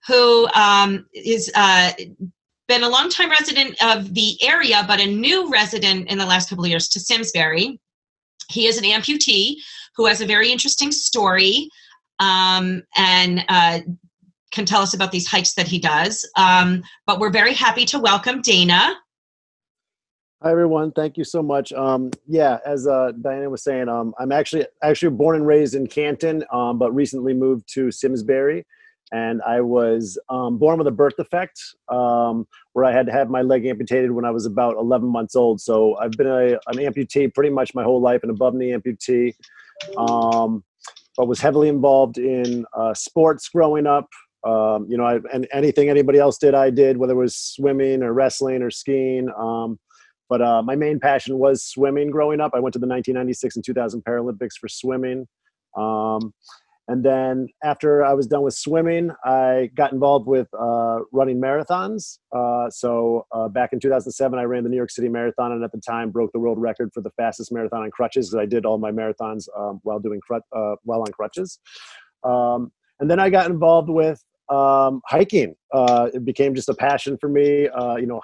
who is been a longtime resident of the area, but a new resident in the last couple of years to Simsbury. He is an amputee who has a very interesting story and can tell us about these hikes that he does. But we're very happy to welcome Dana. Hi, everyone. Thank you so much. Yeah, as Diana was saying, I'm actually born and raised in Canton, but recently moved to Simsbury. And I was born with a birth defect where I had to have my leg amputated when I was about 11 months old. So I've been an amputee pretty much my whole life, an above-knee amputee, but was heavily involved in sports growing up. And anything anybody else did, I did, whether it was swimming or wrestling or skiing. But my main passion was swimming growing up. I went to the 1996 and 2000 Paralympics for swimming. And then after I was done with swimming, I got involved with running marathons. So back in 2007, I ran the New York City Marathon, and at the time broke the world record for the fastest marathon on crutches, because I did all my marathons while on crutches. And then I got involved with hiking. It became just a passion for me,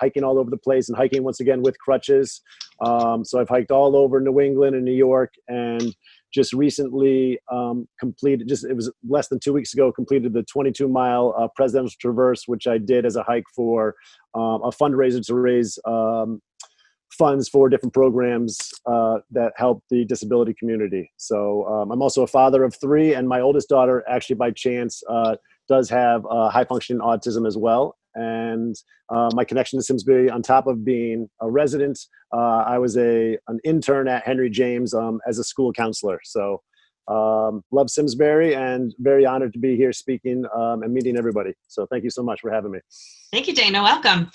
hiking all over the place, and hiking once again with crutches. So I've hiked all over New England and New York, and just recently it was less than 2 weeks ago, completed the 22-mile Presidential Traverse, which I did as a hike for a fundraiser to raise funds for different programs that help the disability community. So I'm also a father of 3, and my oldest daughter, actually by chance, does have high-functioning autism as well. And my connection to Simsbury, on top of being a resident, I was an intern at Henry James as a school counselor. So love Simsbury, and very honored to be here speaking and meeting everybody. So thank you so much for having me. Thank you, Dana. Welcome.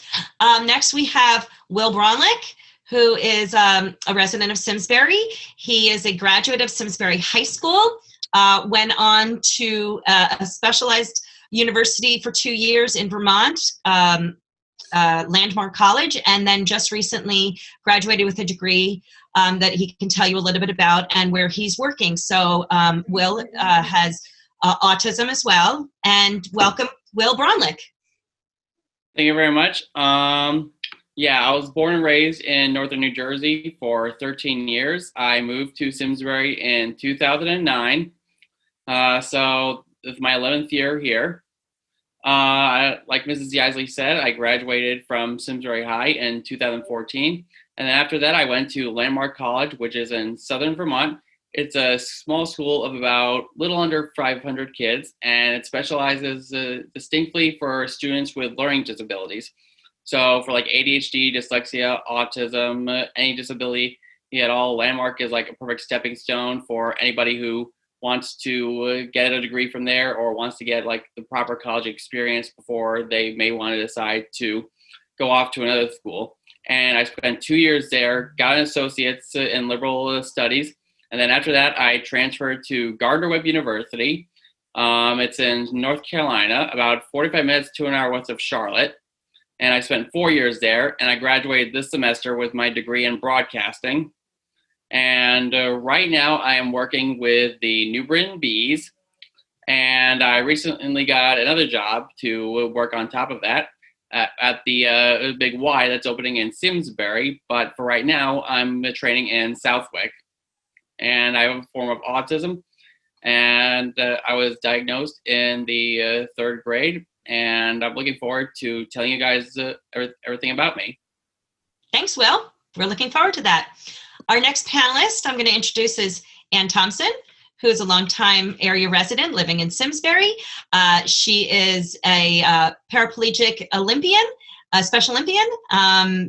Next, we have Will Bronlick, who is a resident of Simsbury. He is a graduate of Simsbury High School, went on to a specialized university for 2 years in Vermont, Landmark College, and then just recently graduated with a degree that he can tell you a little bit about and where he's working. So Will has autism as well. And welcome, Will Bronlick. Thank you very much. Yeah, I was born and raised in northern New Jersey for 13 years. I moved to Simsbury in 2009. So it's my 11th year here. Like Mrs. Yaisley said, I graduated from Simsbury High in 2014. And then after that, I went to Landmark College, which is in southern Vermont. It's a small school of about little under 500 kids, and it specializes distinctly for students with learning disabilities. So for like ADHD, dyslexia, autism, any disability at all, Landmark is like a perfect stepping stone for anybody who wants to get a degree from there or wants to get like the proper college experience before they may want to decide to go off to another school. And I spent 2 years there, got an associate's in liberal studies. And then after that, I transferred to Gardner-Webb University. It's in North Carolina, about 45 minutes to an hour west of Charlotte. And I spent 4 years there, and I graduated this semester with my degree in broadcasting. And right now I am working with the New Britain Bees, and I recently got another job to work on top of that at the Big Y that's opening in Simsbury. But for right now, I'm training in Southwick, and I have a form of autism, and I was diagnosed in the 3rd grade, and I'm looking forward to telling you guys everything about me. Thanks, Will. We're looking forward to that. Our next panelist I'm going to introduce is Ann Thompson, who is a longtime area resident living in Simsbury. She is a paraplegic Olympian, a Special Olympian,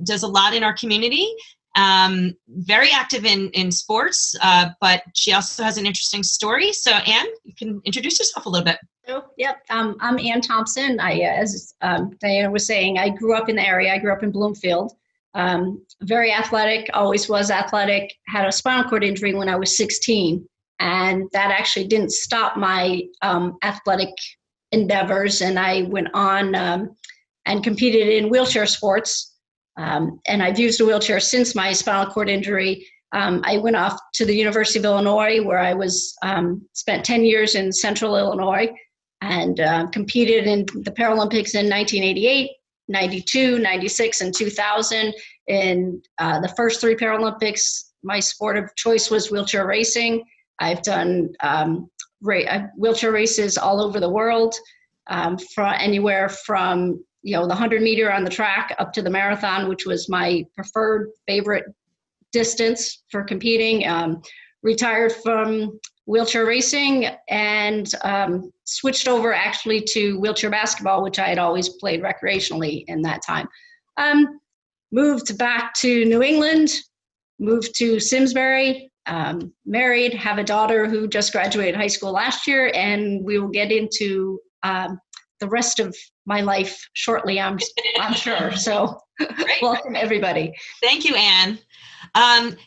does a lot in our community, very active in sports, but she also has an interesting story. So Ann, you can introduce yourself a little bit. Oh, yep. I'm Ann Thompson. As Diana was saying, I grew up in the area. I grew up in Bloomfield. Very athletic, always was athletic, had a spinal cord injury when I was 16. And that actually didn't stop my athletic endeavors. And I went on and competed in wheelchair sports. And I've used a wheelchair since my spinal cord injury. I went off to the University of Illinois, where I was spent 10 years in central Illinois. and competed in the Paralympics in 1988, 92, 96, and 2000. In the first 3 Paralympics, my sport of choice was wheelchair racing. I've done wheelchair races all over the world, from anywhere from the 100-meter on the track up to the marathon, which was my preferred favorite distance for competing. Retired from wheelchair racing and switched over actually to wheelchair basketball, which I had always played recreationally in that time. Moved back to New England, moved to Simsbury, married, have a daughter who just graduated high school last year, and we will get into the rest of my life shortly, I'm sure. So welcome, everybody. Thank you, Anne.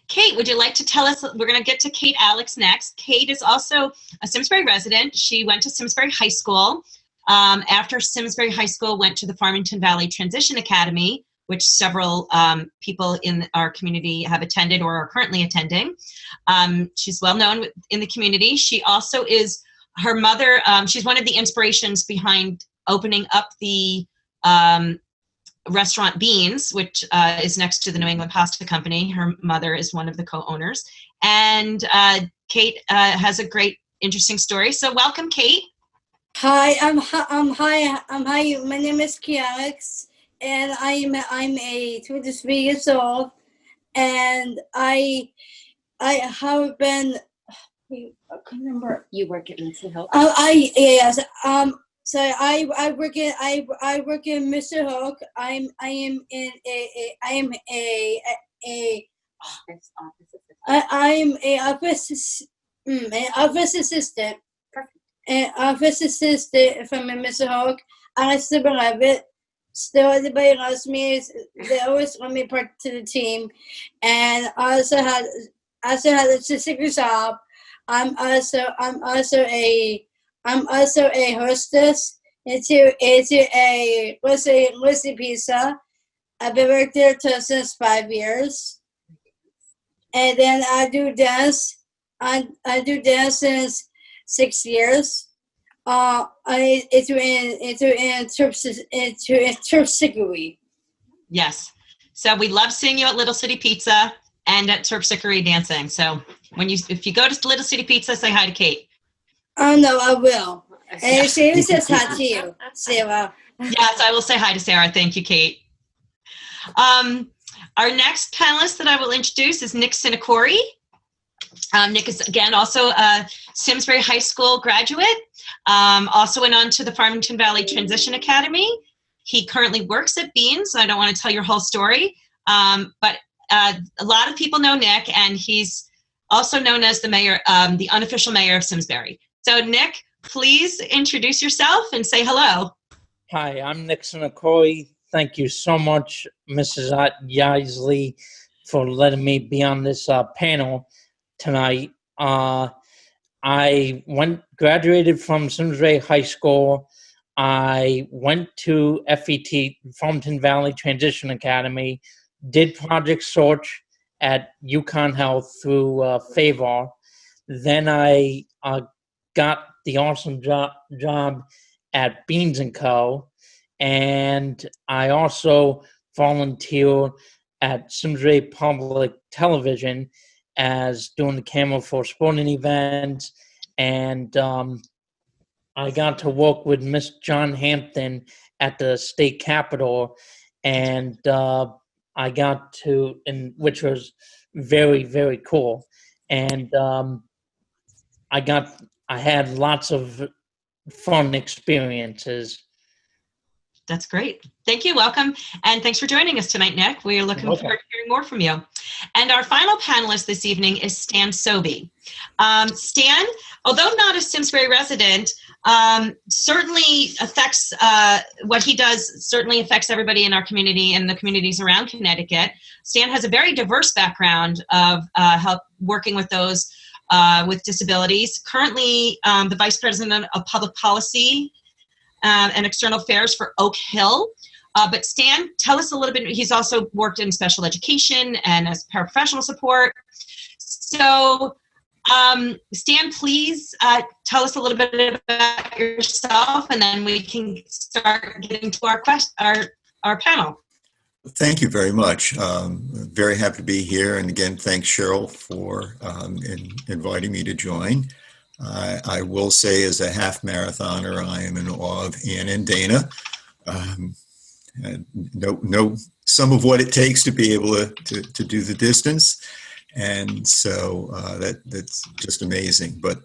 Kate, would you like to tell us, we're going to get to Kate Alex next. Kate is also a Simsbury resident. She went to Simsbury High School. After Simsbury High School, went to the Farmington Valley Transition Academy, which several people in our community have attended or are currently attending. She's well known in the community. She also is, her mother, she's one of the inspirations behind opening up the restaurant Beans, which is next to the New England Pasta Company. Her mother is one of the co-owners. And Kate has a great, interesting story. So welcome, Kate. Hi, my name is Kate Alex, and I'm a 23 years old, and I have been. I can't remember. You work at Mr. Hook? Yes. So I work in Mr. Hook. I am a office assistant. Perfect. An office assistant from Mr. Hook, and I still love it. Still, everybody loves me. They always want me part to the team, and I also had a secret job. I'm also a hostess into a Lucy Pizza. I've been working there since 5 years, and then I do dance. I do dance since 6 years. It's Sinakori. Yes. So we love seeing you at Little City Pizza and at Sinakori dancing. So if you go to Little City Pizza, say hi to Kate. Oh no, I will. And she says hi to you, Sarah. Yes, I will say hi to Sarah. Thank you, Kate. Our next panelist that I will introduce is Nick Sinakori. Nick is, again, also a Simsbury High School graduate. Also went on to the Farmington Valley Transition Academy. He currently works at Beans. I don't want to tell your whole story, but a lot of people know Nick, and he's also known as the mayor, the unofficial mayor of Simsbury. So Nick, please introduce yourself and say hello. Hi, I'm Nick Sinakori. Thank you so much, Mrs. Yaisley, for letting me be on this panel tonight. I graduated from Simsbury High School. I went to FET, Farmington Valley Transition Academy, did Project Search at UConn Health through FAVAR. Then I got the awesome job at Beans & Co. And I also volunteered at Simsbury Public Television as doing the camera for sporting events. And I got to work with Miss John Hampton at the state capitol. And I got to, which was very, very cool. And I had lots of fun experiences. That's great. Thank you. Welcome. And thanks for joining us tonight, Nick. We are looking forward to hearing more from you. And our final panelist this evening is Stan Sobey. Stan, although not a Simsbury resident, certainly affects, what he does certainly affects everybody in our community and the communities around Connecticut. Stan has a very diverse background of help working with those with disabilities. Currently, the Vice President of Public Policy and External Affairs for Oak Hill. But Stan, tell us a little bit. He's also worked in special education and as paraprofessional support. So Stan, please tell us a little bit about yourself, and then we can start getting to our panel. Thank you very much. Very happy to be here. And again, thanks, Cheryl, for inviting me to join. I will say, as a half marathoner, I am in awe of Ann and Dana. Know some of what it takes to be able to do the distance. And so that's just amazing. But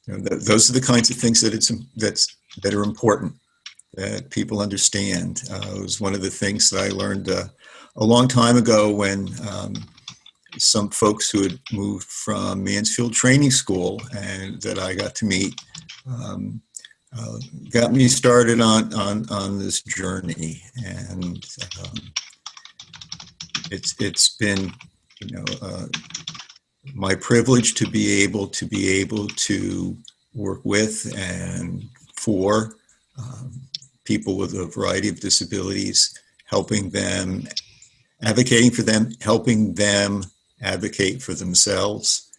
those are the kinds of things that are important, that people understand. It was one of the things that I learned a long time ago when some folks who had moved from Mansfield Training School and that I got to meet got me started on this journey. And it's been my privilege to be able to work with and for people with a variety of disabilities, helping them, advocating for them, helping them advocate for themselves,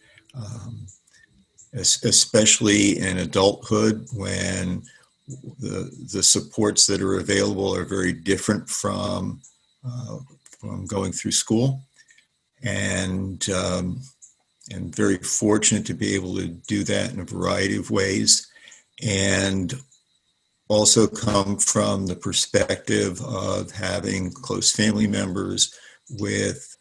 especially in adulthood when the supports that are available are very different from going through school. And very fortunate to be able to do that in a variety of ways, and also come from the perspective of having close family members with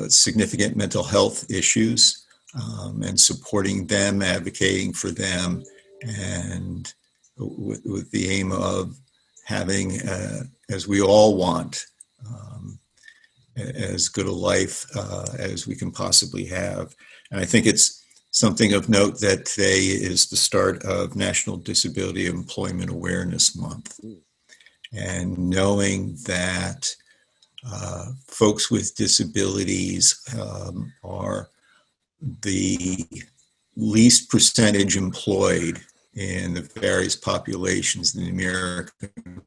significant mental health issues, and supporting them, advocating for them, and with the aim of having, as we all want, as good a life as we can possibly have. And I think it's something of note that today is the start of National Disability Employment Awareness Month. And knowing that folks with disabilities are the least percentage employed in the various populations in the American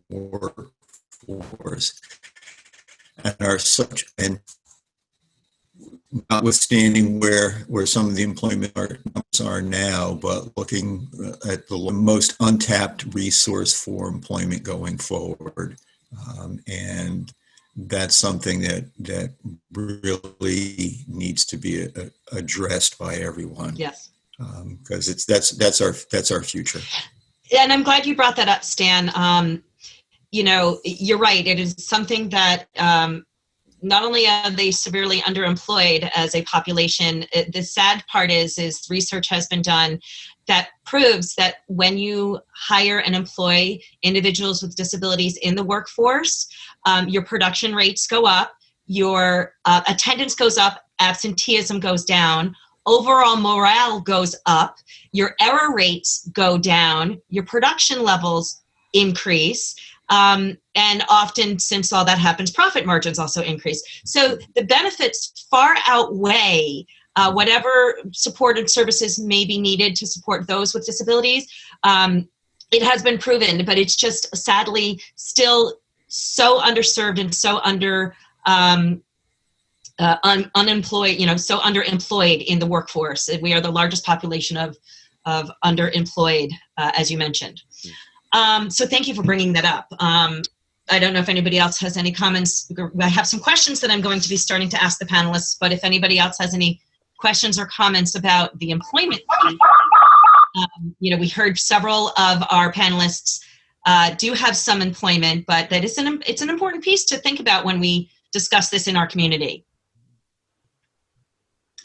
workforce, and are such, and notwithstanding where some of the employment numbers are now, but looking at the most untapped resource for employment going forward. And that's something that really needs to be addressed by everyone. Yes. Because that's our future. And I'm glad you brought that up, Stan. You're right. It is something that not only are they severely underemployed as a population, the sad part is research has been done that proves that when you hire and employ individuals with disabilities in the workforce, your production rates go up, your attendance goes up, absenteeism goes down, overall morale goes up, your error rates go down, your production levels increase. And often, since all that happens, profit margins also increase. So the benefits far outweigh whatever support and services may be needed to support those with disabilities. It has been proven, but it's just sadly still so underserved and so unemployed, so underemployed in the workforce. We are the largest population of underemployed, as you mentioned. So thank you for bringing that up. I don't know if anybody else has any comments. I have some questions that I'm going to be starting to ask the panelists, but if anybody else has any questions or comments about the employment piece, we heard several of our panelists do have some employment, but that is it's an important piece to think about when we discuss this in our community.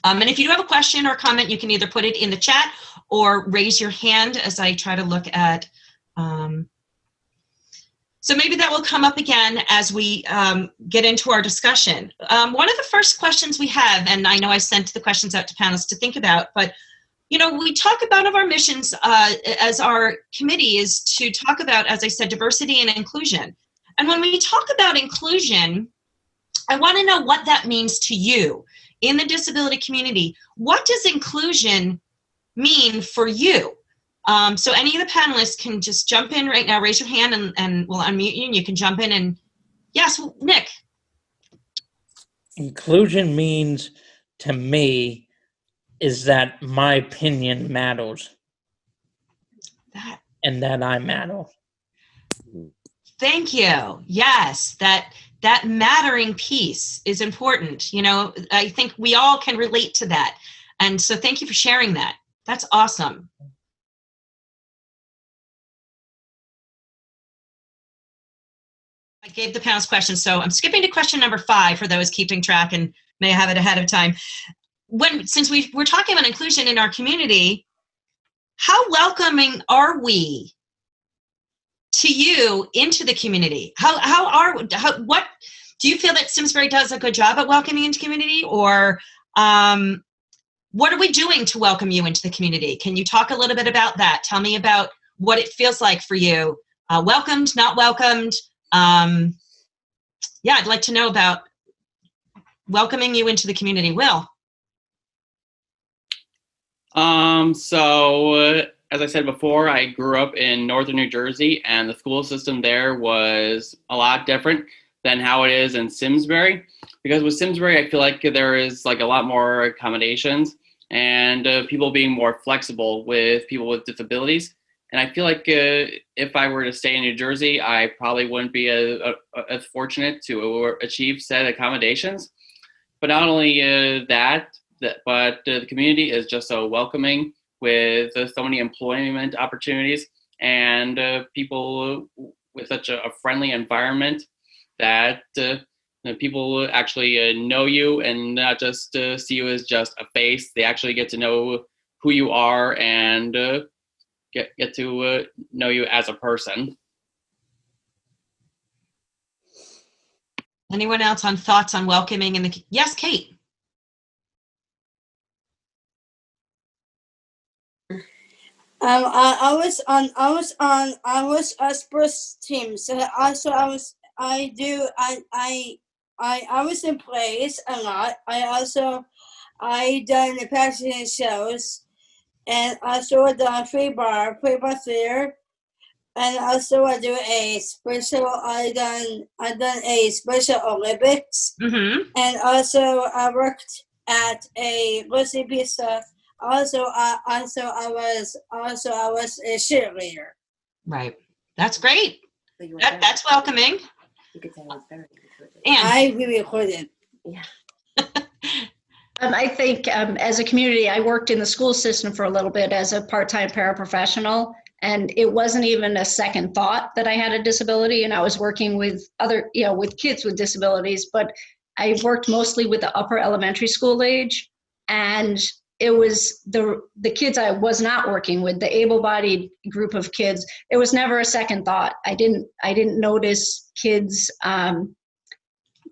And if you do have a question or comment, you can either put it in the chat or raise your hand as I try to look at. So maybe that will come up again as we get into our discussion. One of the first questions we have, and I know I sent the questions out to panelists to think about, but we talk about of our missions as our committee is to talk about, as I said, diversity and inclusion. And when we talk about inclusion, I want to know what that means to you in the disability community. What does inclusion mean for you? So any of the panelists can just jump in right now, raise your hand, and we'll unmute you, and you can jump in. And yes, Nick. Inclusion means, to me, is that my opinion matters That, and that I matter. thank you. Yes, that mattering piece is important. You know, I think we all can relate to that. And so thank you for sharing that. That's awesome. I gave the panelist questions, so I'm skipping to question number 5 for those keeping track and may have it ahead of time. Since we're talking about inclusion in our community, how welcoming are we to you into the community? What do you feel that Simsbury does a good job at welcoming into community, or what are we doing to welcome you into the community? Can you talk a little bit about that? Tell me about what it feels like for you. Welcomed, not welcomed. Yeah, I'd like to know about welcoming you into the community. Will? So as I said before, I grew up in northern New Jersey, and the school system there was a lot different than how it is in Simsbury. Because with Simsbury, I feel like there is like a lot more accommodations and people being more flexible with people with disabilities. And I feel like if I were to stay in New Jersey, I probably wouldn't be as fortunate to achieve said accommodations. But not only but the community is just so welcoming with so many employment opportunities and people with such a friendly environment that people actually know you and not just see you as just a face. They actually get to know who you are and get to know you as a person. Anyone else on thoughts on welcoming in the? Yes, Kate. I was on sports team, so also I was in plays a lot. I done the passion shows, and also done play bar theater, and also I done a special Olympics, and also I worked at a Lucy Pizza. Also, I was a cheerleader. Right. That's great. That's welcoming. You could say I was very good. And I really couldn't. Yeah. I think as a community, I worked in the school system for a little bit as a part-time paraprofessional, and it wasn't even a second thought that I had a disability, and I was working with with kids with disabilities, but I worked mostly with the upper elementary school age, and it was the kids I was not working with, the able-bodied group of kids. It was never a second thought. I didn't notice kids kind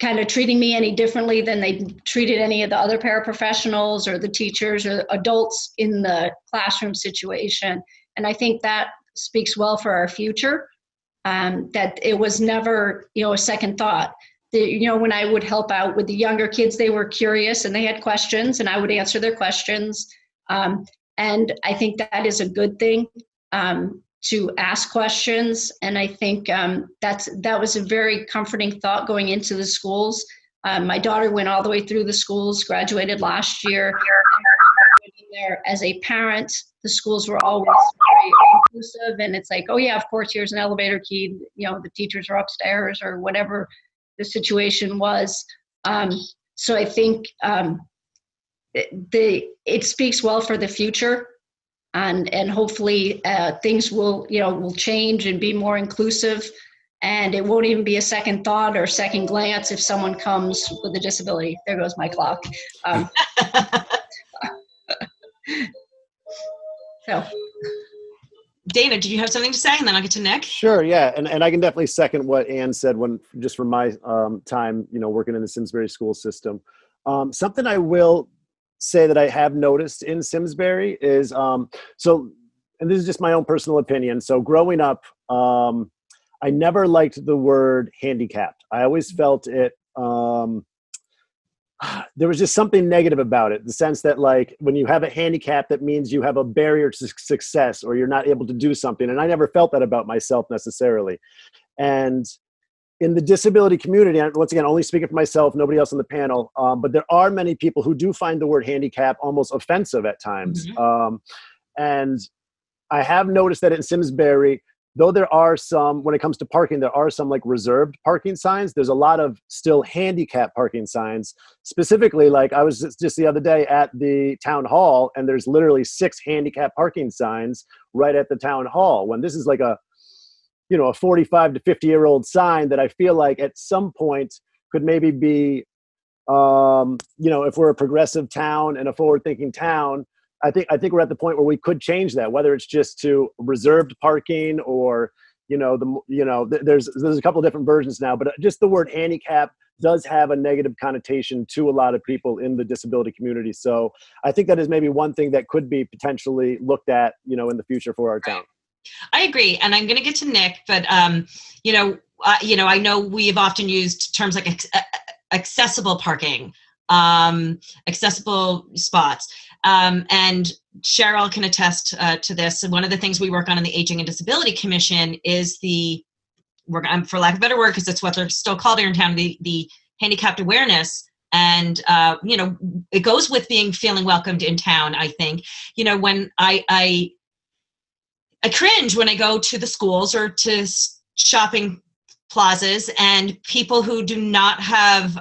of treating me any differently than they treated any of the other paraprofessionals or the teachers or adults in the classroom situation. And I think that speaks well for our future, that it was never, a second thought. When I would help out with the younger kids, they were curious and they had questions, and I would answer their questions. And I think that is a good thing, to ask questions. And I think that was a very comforting thought going into the schools. My daughter went all the way through the schools, graduated last year. There as a parent, the schools were always very inclusive, and it's like, oh yeah, of course, here's an elevator key. The teachers are upstairs or whatever the situation was. So I think it speaks well for the future, and hopefully things will change and be more inclusive, and it won't even be a second thought or second glance if someone comes with a disability. There goes my clock. So. Dana, did you have something to say? And then I'll get to Nick. Sure, yeah. And I can definitely second what Ann said just from my time, working in the Simsbury school system. Something I will say that I have noticed in Simsbury is, and this is just my own personal opinion. So growing up, I never liked the word handicapped. I always felt it, there was just something negative about it. The sense that like when you have a handicap, that means you have a barrier to success or you're not able to do something. And I never felt that about myself necessarily. And in the disability community, and once again, only speaking for myself, nobody else on the panel, but there are many people who do find the word handicap almost offensive at times. And I have noticed that in Simsbury, though there are some, when it comes to parking, there are some like reserved parking signs. There's a lot of still handicap parking signs. Specifically, like I was just the other day at the town hall, and there's literally 6 handicap parking signs right at the town hall. When this is like a 45 to 50-year-old sign that I feel like at some point could maybe be, if we're a progressive town and a forward-thinking town, I think we're at the point where we could change that, whether it's just to reserved parking or, there's a couple of different versions now, but just the word handicap does have a negative connotation to a lot of people in the disability community. So I think that is maybe one thing that could be potentially looked at, in the future for our town. I agree. And I'm going to get to Nick, but, I know we've often used terms like accessible parking, accessible spots. And Cheryl can attest to this. And one of the things we work on in the Aging and Disability Commission is for lack of a better word, because that's what they're still called here in town, the handicapped awareness. And, it goes with feeling welcomed in town, I think. When I cringe when I go to the schools or to shopping plazas and people who do not have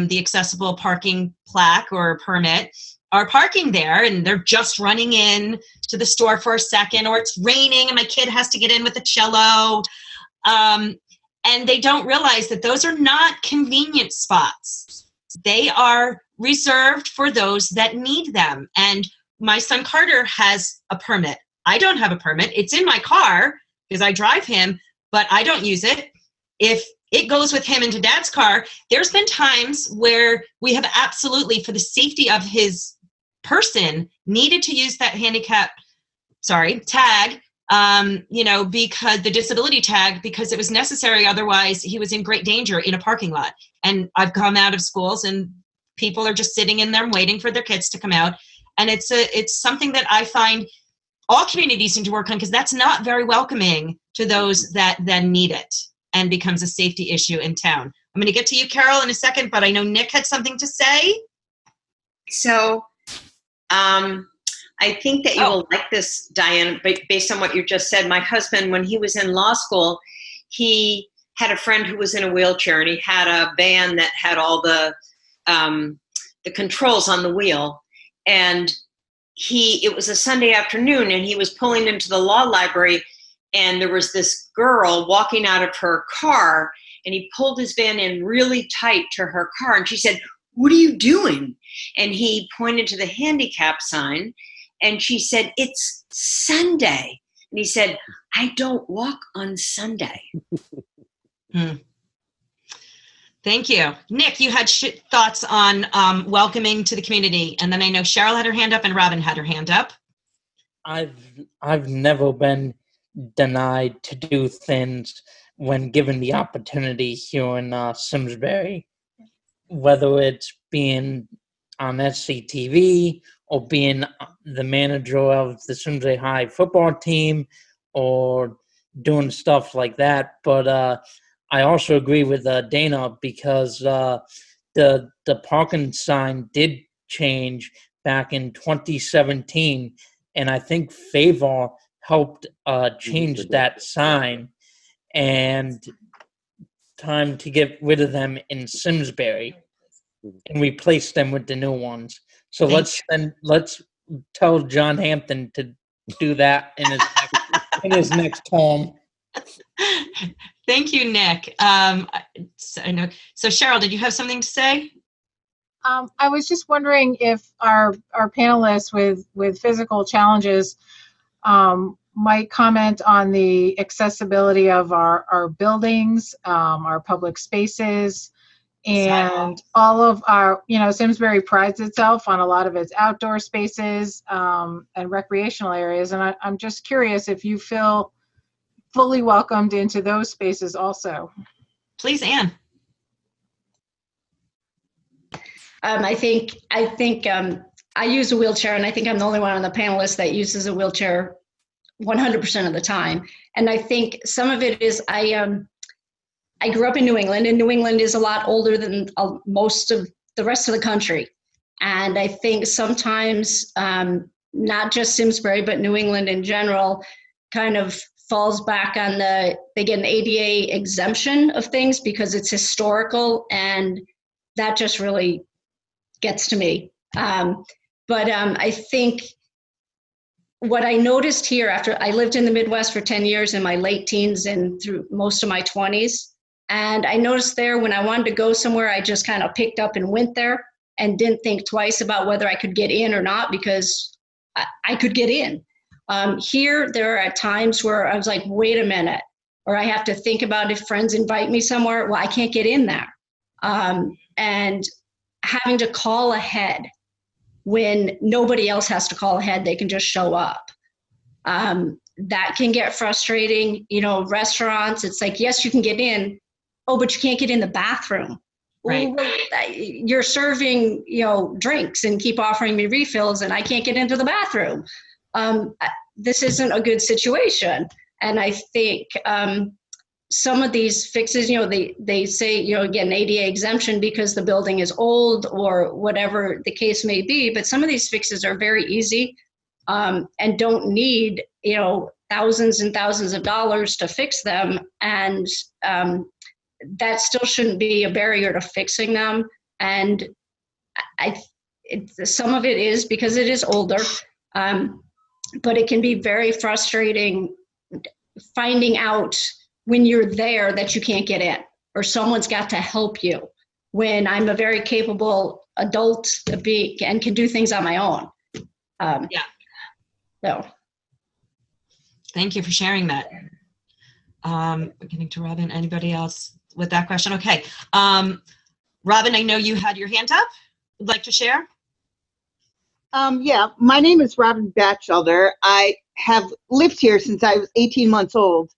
the accessible parking plaque or permit are parking there, and they're just running in to the store for a second, or it's raining and my kid has to get in with a cello. And they don't realize that those are not convenient spots. They are reserved for those that need them. And my son Carter has a permit. I don't have a permit. It's in my car because I drive him, but I don't use it. If it goes with him into Dad's car, there's been times where we have absolutely, for the safety of his person, needed to use that tag, because the disability tag, because it was necessary. Otherwise, he was in great danger in a parking lot. And I've come out of schools and people are just sitting in there waiting for their kids to come out. And it's something that I find all communities need to work on, because that's not very welcoming to those that then need it and becomes a safety issue in town. I'm going to get to you, Carol, in a second, but I know Nick had something to say. So I think that you will like this, Diane, based on what you just said. My husband, when he was in law school, he had a friend who was in a wheelchair, and he had a van that had all the controls on the wheel. And it was a Sunday afternoon, and he was pulling into the law library, and there was this girl walking out of her car, and he pulled his van in really tight to her car, and she said, "What are you doing?" And he pointed to the handicap sign, and she said, "It's Sunday." And he said, "I don't walk on Sunday." Thank you. Nick, you had thoughts on welcoming to the community. And then I know Cheryl had her hand up and Robin had her hand up. I've never been denied to do things when given the opportunity here in Simsbury, whether it's being on SCTV or being the manager of the Simsbury High football team or doing stuff like that. But I also agree with Dana, because the parking sign did change back in 2017, and I think Favor helped change that sign, and time to get rid of them in Simsbury and replace them with the new ones. So let's tell John Hampton to do that in his next term. Thank you, Nick. I know. So Cheryl, did you have something to say? I was just wondering if our panelists with physical challenges might comment on the accessibility of our buildings, our public spaces, and all of our, Simsbury prides itself on a lot of its outdoor spaces and recreational areas. And I'm just curious if you feel fully welcomed into those spaces also. Please, Anne. I think I use a wheelchair, and I think I'm the only one on the panelists that uses a wheelchair 100% of the time. And I think some of it is I I grew up in New England, and New England is a lot older than most of the rest of the country. And I think sometimes, not just Simsbury, but New England in general, kind of falls back on they get an ADA exemption of things because it's historical, and that just really gets to me. But I think what I noticed here after I lived in the Midwest for 10 years in my late teens and through most of my 20s, and I noticed there when I wanted to go somewhere, I just kind of picked up and went there and didn't think twice about whether I could get in or not, because I could get in. Here, there are times where I was like, wait a minute, or I have to think about if friends invite me somewhere, well, I can't get in there. And having to call ahead when nobody else has to call ahead, they can just show up. That can get frustrating. You know, restaurants, it's like, yes, you can get in. Oh, but you can't get in the bathroom. Right. You're serving, drinks and keep offering me refills, and I can't get into the bathroom. This isn't a good situation. And I think some of these fixes, they say, get an ADA exemption because the building is old or whatever the case may be. But some of these fixes are very easy and don't need, thousands and thousands of dollars to fix them. And that still shouldn't be a barrier to fixing them. And some of it is because it is older, but it can be very frustrating finding out when you're there that you can't get in, or someone's got to help you, when I'm a very capable adult and can do things on my own. So. Thank you for sharing that. Getting to Robin, anybody else with that question? Okay. Robin, I know you had your hand up. Would like to share? Yeah, my name is Robin Batchelder. I have lived here since I was 18 months old.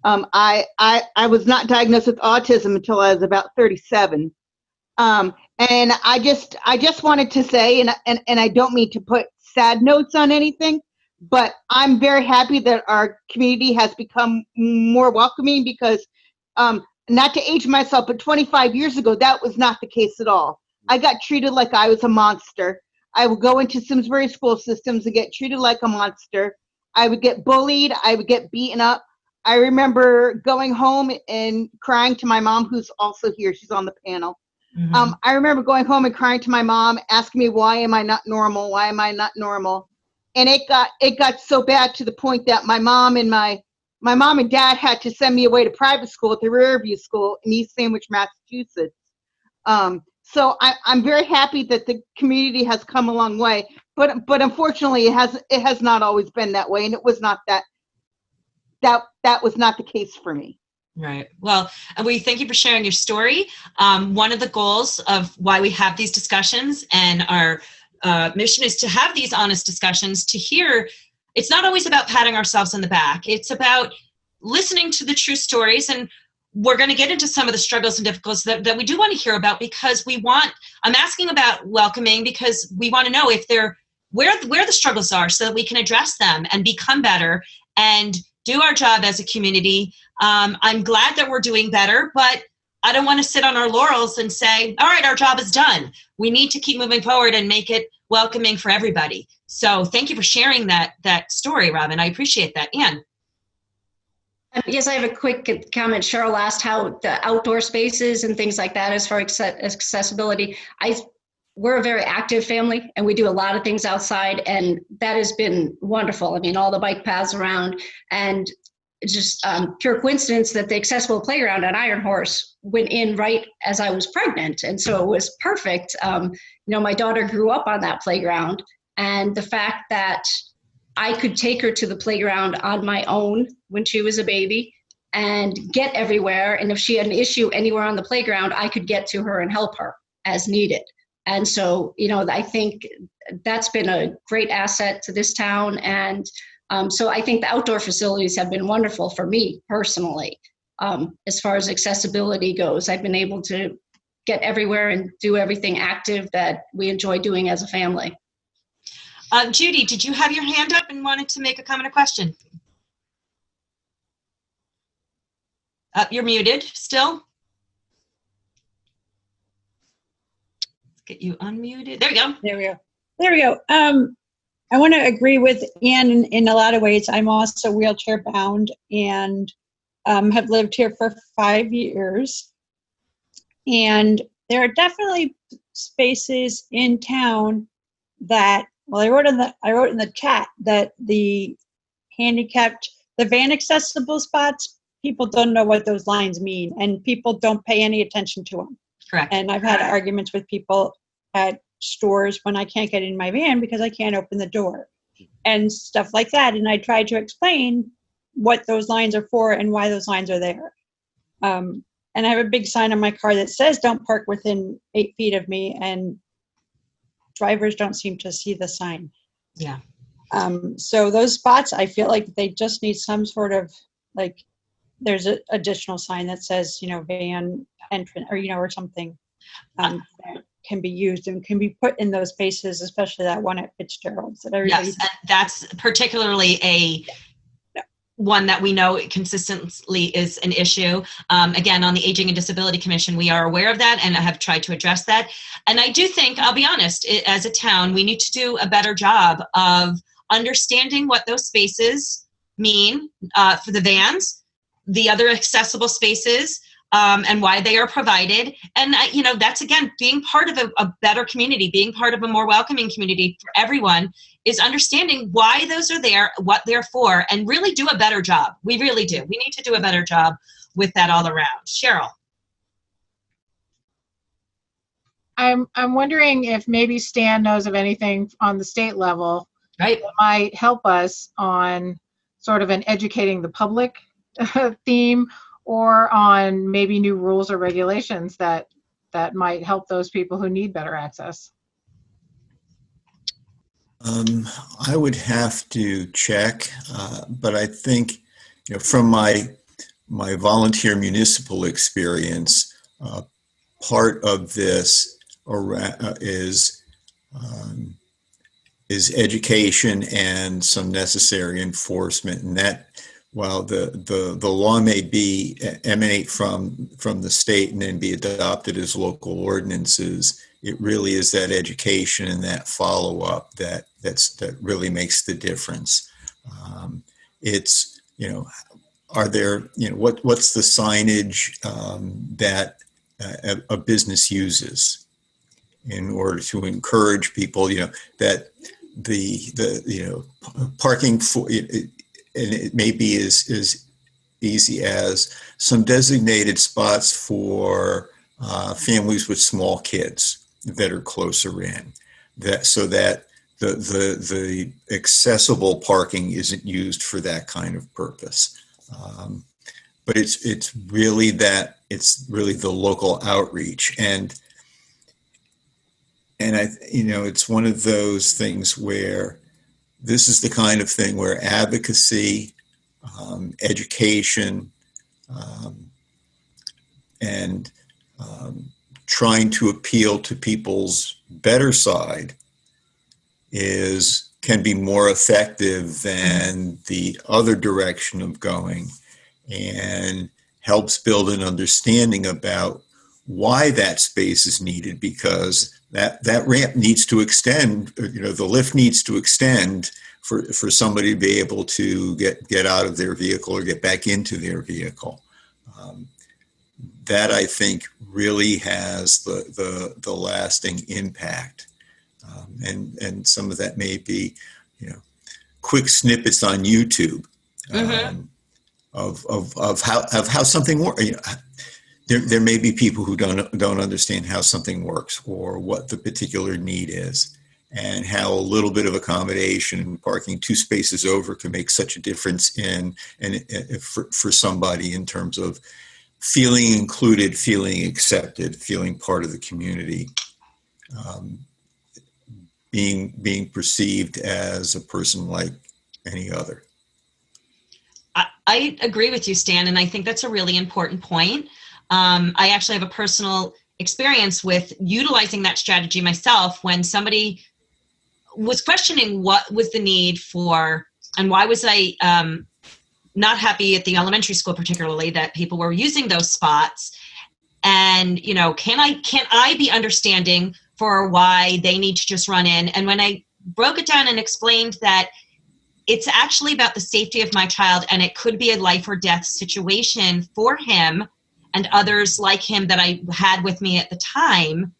I was not diagnosed with autism until I was about 37. And I just wanted to say, and I don't mean to put sad notes on anything, but I'm very happy that our community has become more welcoming, because not to age myself, but 25 years ago, that was not the case at all. I got treated like I was a monster. I would go into Simsbury school systems and get treated like a monster. I would get bullied. I would get beaten up. I remember going home and crying to my mom, who's also here. She's on the panel. Mm-hmm. I remember going home and crying to my mom, asking me, why am I not normal? Why am I not normal? And it got so bad to the point that my mom and dad had to send me away to private school at the Riverview School in East Sandwich, Massachusetts. So I'm very happy that the community has come a long way, but unfortunately it has not always been that way, and it was not that was not the case for me. Right. Well, we thank you for sharing your story. One of the goals of why we have these discussions, and our mission is to have these honest discussions, to hear, it's not always about patting ourselves on the back. It's about listening to the true stories, and we're going to get into some of the struggles and difficulties that we do want to hear about, because I'm asking about welcoming because we want to know if where the struggles are, so that we can address them and become better and do our job as a community. I'm glad that we're doing better, but I don't want to sit on our laurels and say, all right, our job is done. We need to keep moving forward and make it welcoming for everybody. So thank you for sharing that story, Robin. I appreciate that. Anne. Yes, I have a quick comment. Cheryl asked how the outdoor spaces and things like that, as far as accessibility. We're a very active family, and we do a lot of things outside, and that has been wonderful. I mean, all the bike paths around, and it's just pure coincidence that the accessible playground at Iron Horse went in right as I was pregnant, and so it was perfect. My daughter grew up on that playground, and the fact that I could take her to the playground on my own when she was a baby and get everywhere. And if she had an issue anywhere on the playground, I could get to her and help her as needed. And so, I think that's been a great asset to this town. And so I think the outdoor facilities have been wonderful for me personally. As far as accessibility goes, I've been able to get everywhere and do everything active that we enjoy doing as a family. Judy, did you have your hand up and wanted to make a comment or question? You're muted still. get you unmuted. There we go. There we go. I want to agree with Ann in a lot of ways. I'm also wheelchair bound and have lived here for 5 years. And there are definitely spaces in town that, well, I wrote in the chat that the van accessible spots, people don't know what those lines mean, and people don't pay any attention to them. Correct. And I've had arguments with people at stores when I can't get in my van because I can't open the door and stuff like that. And I tried to explain what those lines are for and why those lines are there. And I have a big sign on my car that says don't park within 8 feet of me, and drivers don't seem to see the sign. Yeah. So those spots, I feel like they just need some sort of, like, there's an additional sign that says, van entrance, or, or something that can be used and can be put in those spaces, especially that one at Fitzgerald's. That everybody. Yes, that's particularly a one that we know consistently is an issue. Again, on the Aging and Disability Commission, we are aware of that and have tried to address that. And I do think, I'll be honest, as a town, we need to do a better job of understanding what those spaces mean for the vans, the other accessible spaces, and why they are provided. And, that's, again, being part of a better community, being part of a more welcoming community for everyone, is understanding why those are there, what they're for, and really do a better job. We really do. We need to do a better job with that all around. Cheryl. I'm wondering if maybe Stan knows of anything on the state level that might help us on sort of an educating the public theme, or on maybe new rules or regulations that might help those people who need better access. I would have to check, but I think, from my volunteer municipal experience, part of this is education and some necessary enforcement, and that, while the law may emanate from the state and then be adopted as local ordinances, it really is that education and that follow-up that really makes the difference. It's, are there, what's the signage that a business uses in order to encourage people, that the parking for, and it may be as easy as some designated spots for families with small kids that are closer in, so that the accessible parking isn't used for that kind of purpose. But it's really the local outreach, and it's one of those things where this is the kind of thing where advocacy, education, and trying to appeal to people's better side can be more effective than the other direction of going, and helps build an understanding about why that space is needed, because that ramp needs to extend, the lift needs to extend for somebody to be able to get out of their vehicle or get back into their vehicle. That, I think, really has the lasting impact. And some of that may be, quick snippets on YouTube of how something works. There may be people who don't understand how something works or what the particular need is, and how a little bit of accommodation, parking 2 spaces over, can make such a difference for somebody in terms of feeling included, feeling accepted, feeling part of the community, being perceived as a person like any other. I agree with you, Stan, and I think that's a really important point. I actually have a personal experience with utilizing that strategy myself when somebody was questioning what was the need for, and why was I not happy at the elementary school, particularly, that people were using those spots. And, can I be understanding for why they need to just run in. And when I broke it down and explained that it's actually about the safety of my child, and it could be a life or death situation for him and others like him that I had with me at the time,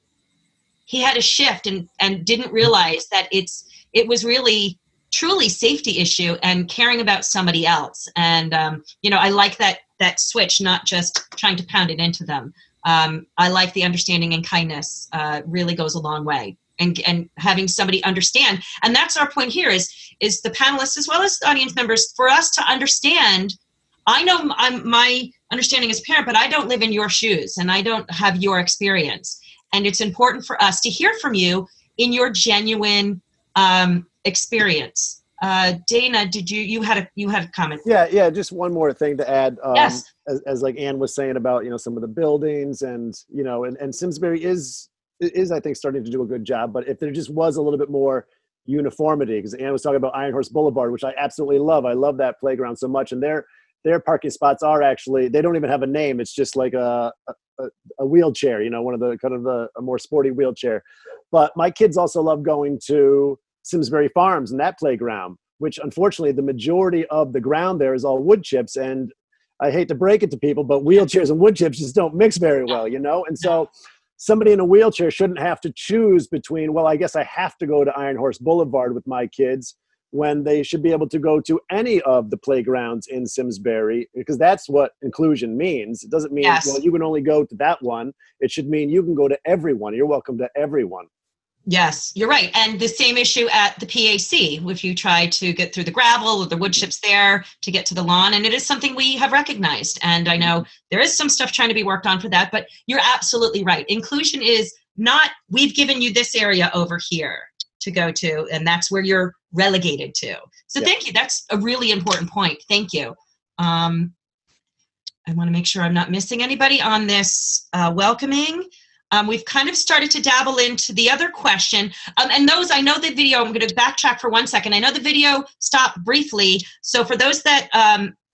he had a shift and didn't realize that it was really truly safety issue and caring about somebody else. And, I like that switch, not just trying to pound it into them. I like the understanding and kindness really goes a long way. And having somebody understand. And that's our point here is the panelists as well as the audience members, for us to understand. I know my understanding as a parent, but I don't live in your shoes and I don't have your experience. And it's important for us to hear from you in your genuine experience. Dana, you had a comment? Yeah. Just one more thing to add. Yes. As like Ann was saying about, some of the buildings and Simsbury is I think starting to do a good job, but if there just was a little bit more uniformity, because Ann was talking about Iron Horse Boulevard, which I absolutely love. I love that playground so much. And their parking spots are actually, they don't even have a name. It's just like a wheelchair, one of the kind of a more sporty wheelchair. But my kids also love going to Simsbury Farms and that playground, which unfortunately the majority of the ground there is all wood chips. And I hate to break it to people, but wheelchairs and wood chips just don't mix very well, And so somebody in a wheelchair shouldn't have to choose between, well, I guess I have to go to Iron Horse Boulevard with my kids, when they should be able to go to any of the playgrounds in Simsbury, because that's what inclusion means. It doesn't mean, Yes. well, you can only go to that one. It should mean you can go to everyone. You're welcome to everyone. Yes, you're right. And the same issue at the PAC, if you try to get through the gravel or the wood chips there to get to the lawn, and it is something we have recognized. And I know there is some stuff trying to be worked on for that, but you're absolutely right. Inclusion is not, we've given you this area over here to go to, and that's where you're relegated to. So Thank you. That's a really important point. Thank you. I want to make sure I'm not missing anybody on this welcoming. We've kind of started to dabble into the other question. And those, I know the video, I'm going to backtrack for 1 second. I know the video stopped briefly. So for those that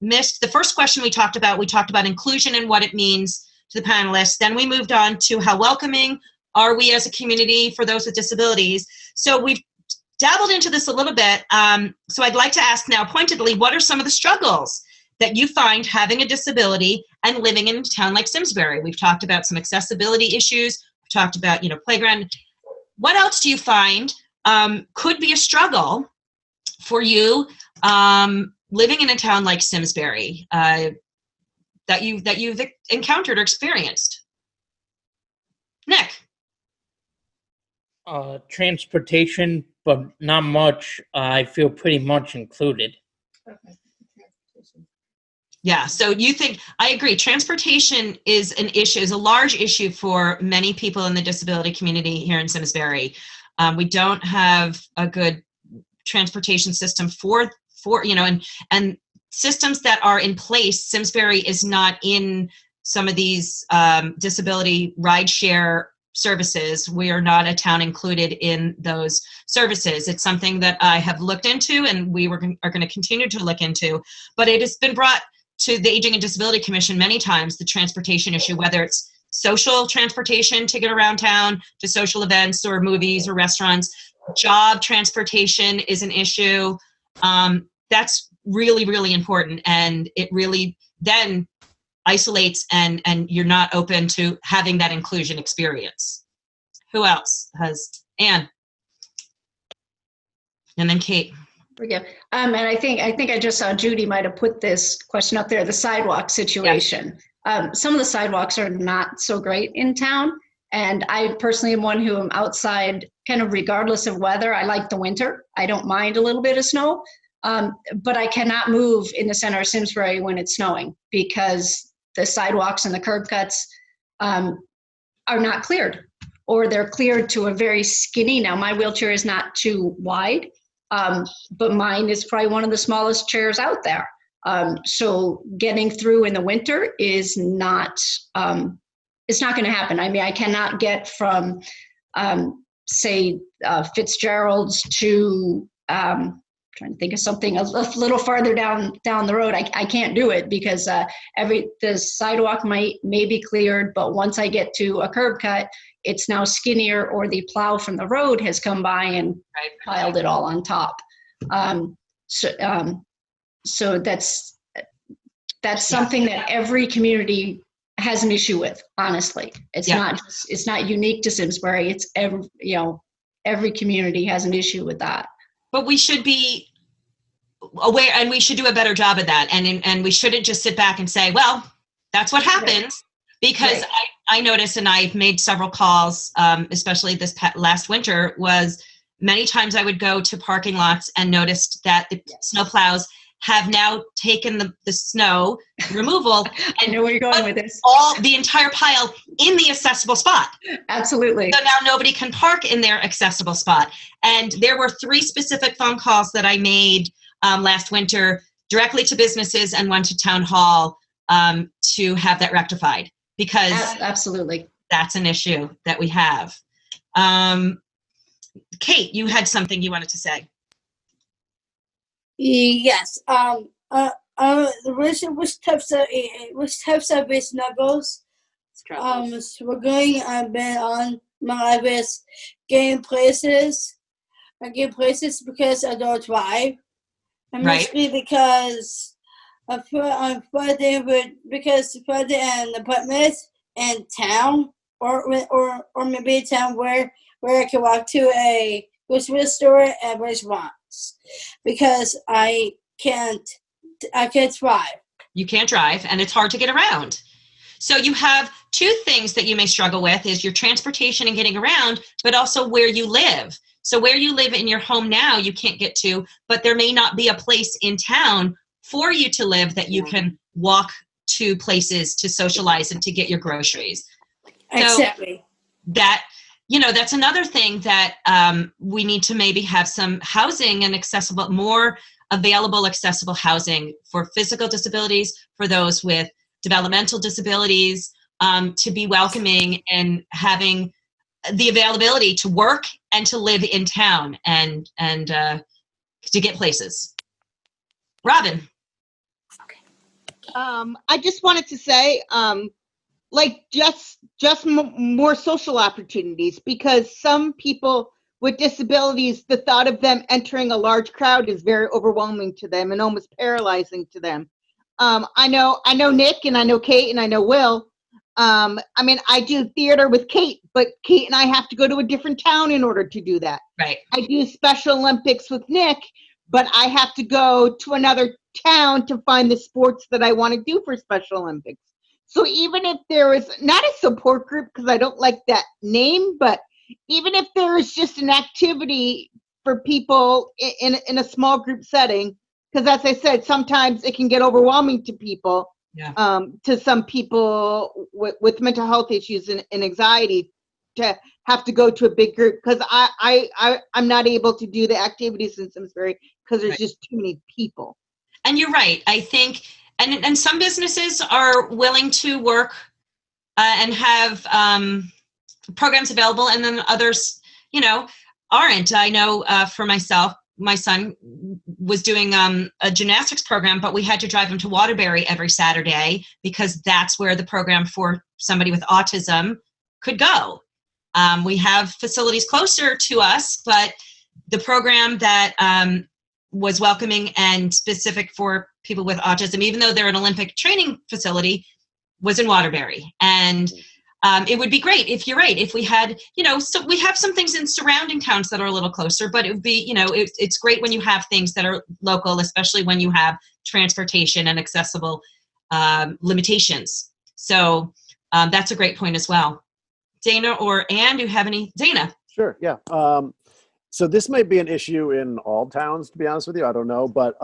missed the first question we talked about inclusion and what it means to the panelists. Then we moved on to how welcoming are we as a community for those with disabilities. So we've dabbled into this a little bit. So I'd like to ask now pointedly, what are some of the struggles that you find having a disability and living in a town like Simsbury? We've talked about some accessibility issues. We've talked about, playground. What else do you find could be a struggle for you living in a town like Simsbury that you've encountered or experienced? Nick. Transportation, but not much. I feel pretty much included. Yeah, so you think, I agree, transportation is an issue, is a large issue for many people in the disability community here in Simsbury. We don't have a good transportation system for and systems that are in place. Simsbury is not in some of these disability rideshare services. We are not a town included in those services. It's something that I have looked into and are going to continue to look into, but it has been brought to the Aging and Disability Commission many times, the transportation issue, whether it's social transportation to get around town to social events or movies or restaurants. Job transportation is an issue. That's really, really important. And it really then isolates and you're not open to having that inclusion experience. Who else has? Anne. And then Kate. And I think I just saw Judy might have put this question up there, the sidewalk situation. Yeah. Some of the sidewalks are not so great in town. And I personally am one who am outside kind of regardless of weather. I like the winter. I don't mind a little bit of snow. But I cannot move in the center of Simsbury when it's snowing because the sidewalks and the curb cuts are not cleared, or they're cleared to a very skinny. Now, my wheelchair is not too wide, but mine is probably one of the smallest chairs out there. So getting through in the winter is not, it's not going to happen. I mean, I cannot get from, say, Fitzgerald's to trying to think of something a little farther down the road. I can't do it because the sidewalk may be cleared, but once I get to a curb cut, it's now skinnier, or the plow from the road has come by and piled it all on top. So that's something that every community has an issue with. Honestly, it's not unique to Simsbury. It's every community has an issue with that. But we should be aware, and we should do a better job of that. And we shouldn't just sit back and say, well, that's what happens. Right. Because I noticed, and I've made several calls, especially this last winter, was many times I would go to parking lots and noticed that the snow plows have now taken the snow removal. I know where you're going with this. The entire pile in the accessible spot. Absolutely. So now nobody can park in their accessible spot. And there were 3 specific phone calls that I made last winter directly to businesses and one to town hall to have that rectified, because absolutely that's an issue that we have. Kate, you had something you wanted to say. Yes. It was tough Subway snuggles. So we're going. I've been on my list getting places. I get places because I don't drive, and mostly because I'm finding an apartment in town, or maybe a town where I can walk to a grocery store and restaurants, because I can't drive. You can't drive, and it's hard to get around. So you have 2 things that you may struggle with: is your transportation and getting around, but also where you live. So where you live in your home now, you can't get to, but there may not be a place in town for you to live that you can walk to places to socialize and to get your groceries. Exactly. So that's another thing that we need to maybe have some housing and more available accessible housing for physical disabilities, for those with developmental disabilities, to be welcoming and having the availability to work and to live in town and to get places. Robin. I just wanted to say, just more social opportunities, because some people with disabilities, the thought of them entering a large crowd is very overwhelming to them and almost paralyzing to them. I know Nick, and I know Kate, and I know Will. I do theater with Kate, but Kate and I have to go to a different town in order to do that. Right. I do Special Olympics with Nick, but I have to go to another town to find the sports that I want to do for Special Olympics. So even if there is not a support group, because I don't like that name, but even if there is just an activity for people in a small group setting, because as I said, sometimes it can get overwhelming to people. Yeah. To some people with mental health issues and anxiety, to have to go to a big group, because I'm not able to do the activities in Simsbury because there's just too many people. And you're right. I think, and some businesses are willing to work and have programs available, and then others, aren't. I know for myself, my son was doing a gymnastics program, but we had to drive him to Waterbury every Saturday because that's where the program for somebody with autism could go. We have facilities closer to us, but the program that was welcoming and specific for people with autism, even though they're an Olympic training facility, was in Waterbury. And it would be great if you're right. If we had, so we have some things in surrounding towns that are a little closer, but it would be, it's great when you have things that are local, especially when you have transportation and accessible limitations. So that's a great point as well. Dana or Ann, do you have any? Dana. Sure, yeah. So this might be an issue in all towns, to be honest with you. I don't know, but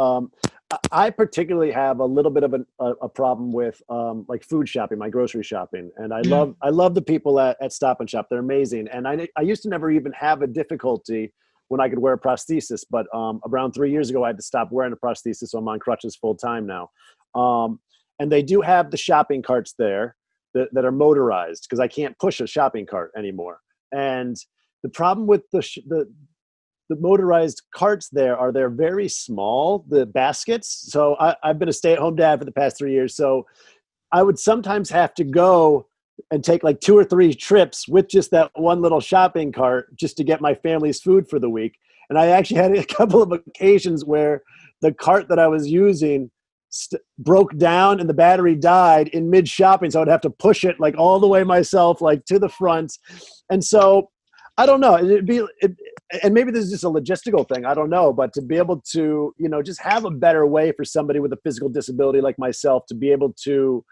I particularly have a little bit of a problem with like food shopping, my grocery shopping, and I love the people at Stop and Shop. They're amazing, and I used to never even have a difficulty when I could wear a prosthesis, but around 3 years ago I had to stop wearing a prosthesis, so I'm on crutches full time now. And they do have the shopping carts there that are motorized, because I can't push a shopping cart anymore. And the problem with the motorized carts there they're very small, the baskets. So I've been a stay-at-home dad for the past 3 years. So I would sometimes have to go and take like 2 or 3 trips with just that one little shopping cart just to get my family's food for the week. And I actually had a couple of occasions where the cart that I was using broke down and the battery died in mid shopping. So I'd have to push it like all the way myself, like to the front. And so I don't know, and maybe this is just a logistical thing, I don't know, but to be able to, just have a better way for somebody with a physical disability like myself to be able to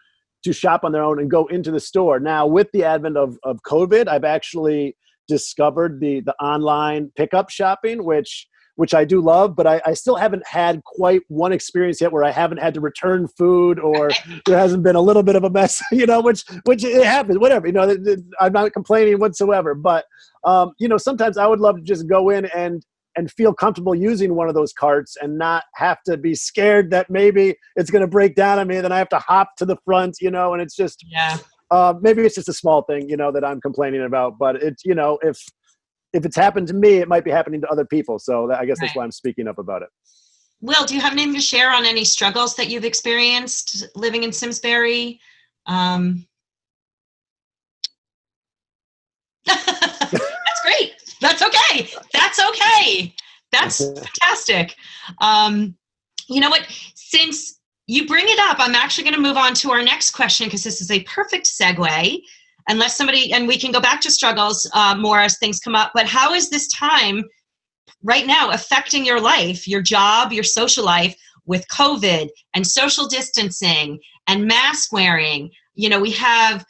shop on their own and go into the store. Now, with the advent of COVID, I've actually discovered the online pickup shopping, which I do love, but I still haven't had quite one experience yet where I haven't had to return food or there hasn't been a little bit of a mess, which it happens, whatever, I'm not complaining whatsoever. But, sometimes I would love to just go in and feel comfortable using one of those carts and not have to be scared that maybe it's going to break down on me and then I have to hop to the front, and it's just, maybe it's just a small thing, that I'm complaining about, but it's, if it's happened to me, it might be happening to other people. So I guess that's why I'm speaking up about it. Will, do you have anything to share on any struggles that you've experienced living in Simsbury? That's great. That's okay. That's okay. That's fantastic. You know what? Since you bring it up, I'm actually going to move on to our next question because this is a perfect segue. Unless somebody, and we can go back to struggles more as things come up, but how is this time right now affecting your life, your job, your social life with COVID and social distancing and mask wearing? We have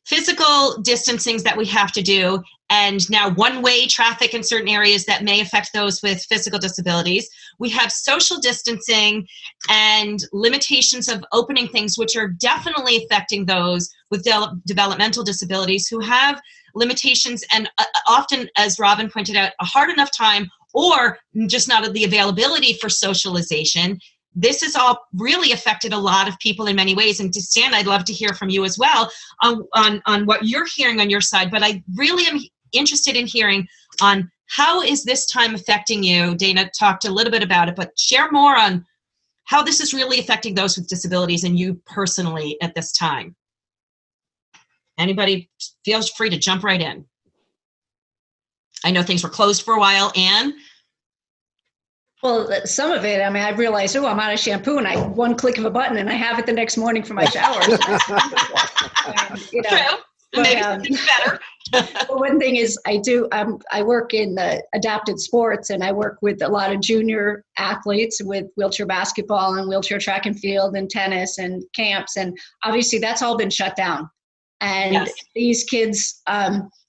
physical distancings that we have to do, and now one-way traffic in certain areas that may affect those with physical disabilities. We have social distancing and limitations of opening things, which are definitely affecting those with developmental disabilities who have limitations and often, as Robin pointed out, a hard enough time or just not the availability for socialization. This has all really affected a lot of people in many ways. And Stan, I'd love to hear from you as well on what you're hearing on your side. But I really am interested in hearing on how is this time affecting you. Dana talked a little bit about it, but share more on how this is really affecting those with disabilities and you personally at this time. Anybody feels free to jump right in. I know things were closed for a while. Anne? Well, some of it, I realized, I'm out of shampoo, and one click of a button, and I have it the next morning for my shower. True. Maybe better. One thing is, I work in adapted sports, and I work with a lot of junior athletes with wheelchair basketball and wheelchair track and field and tennis and camps, and obviously that's all been shut down. And these kids,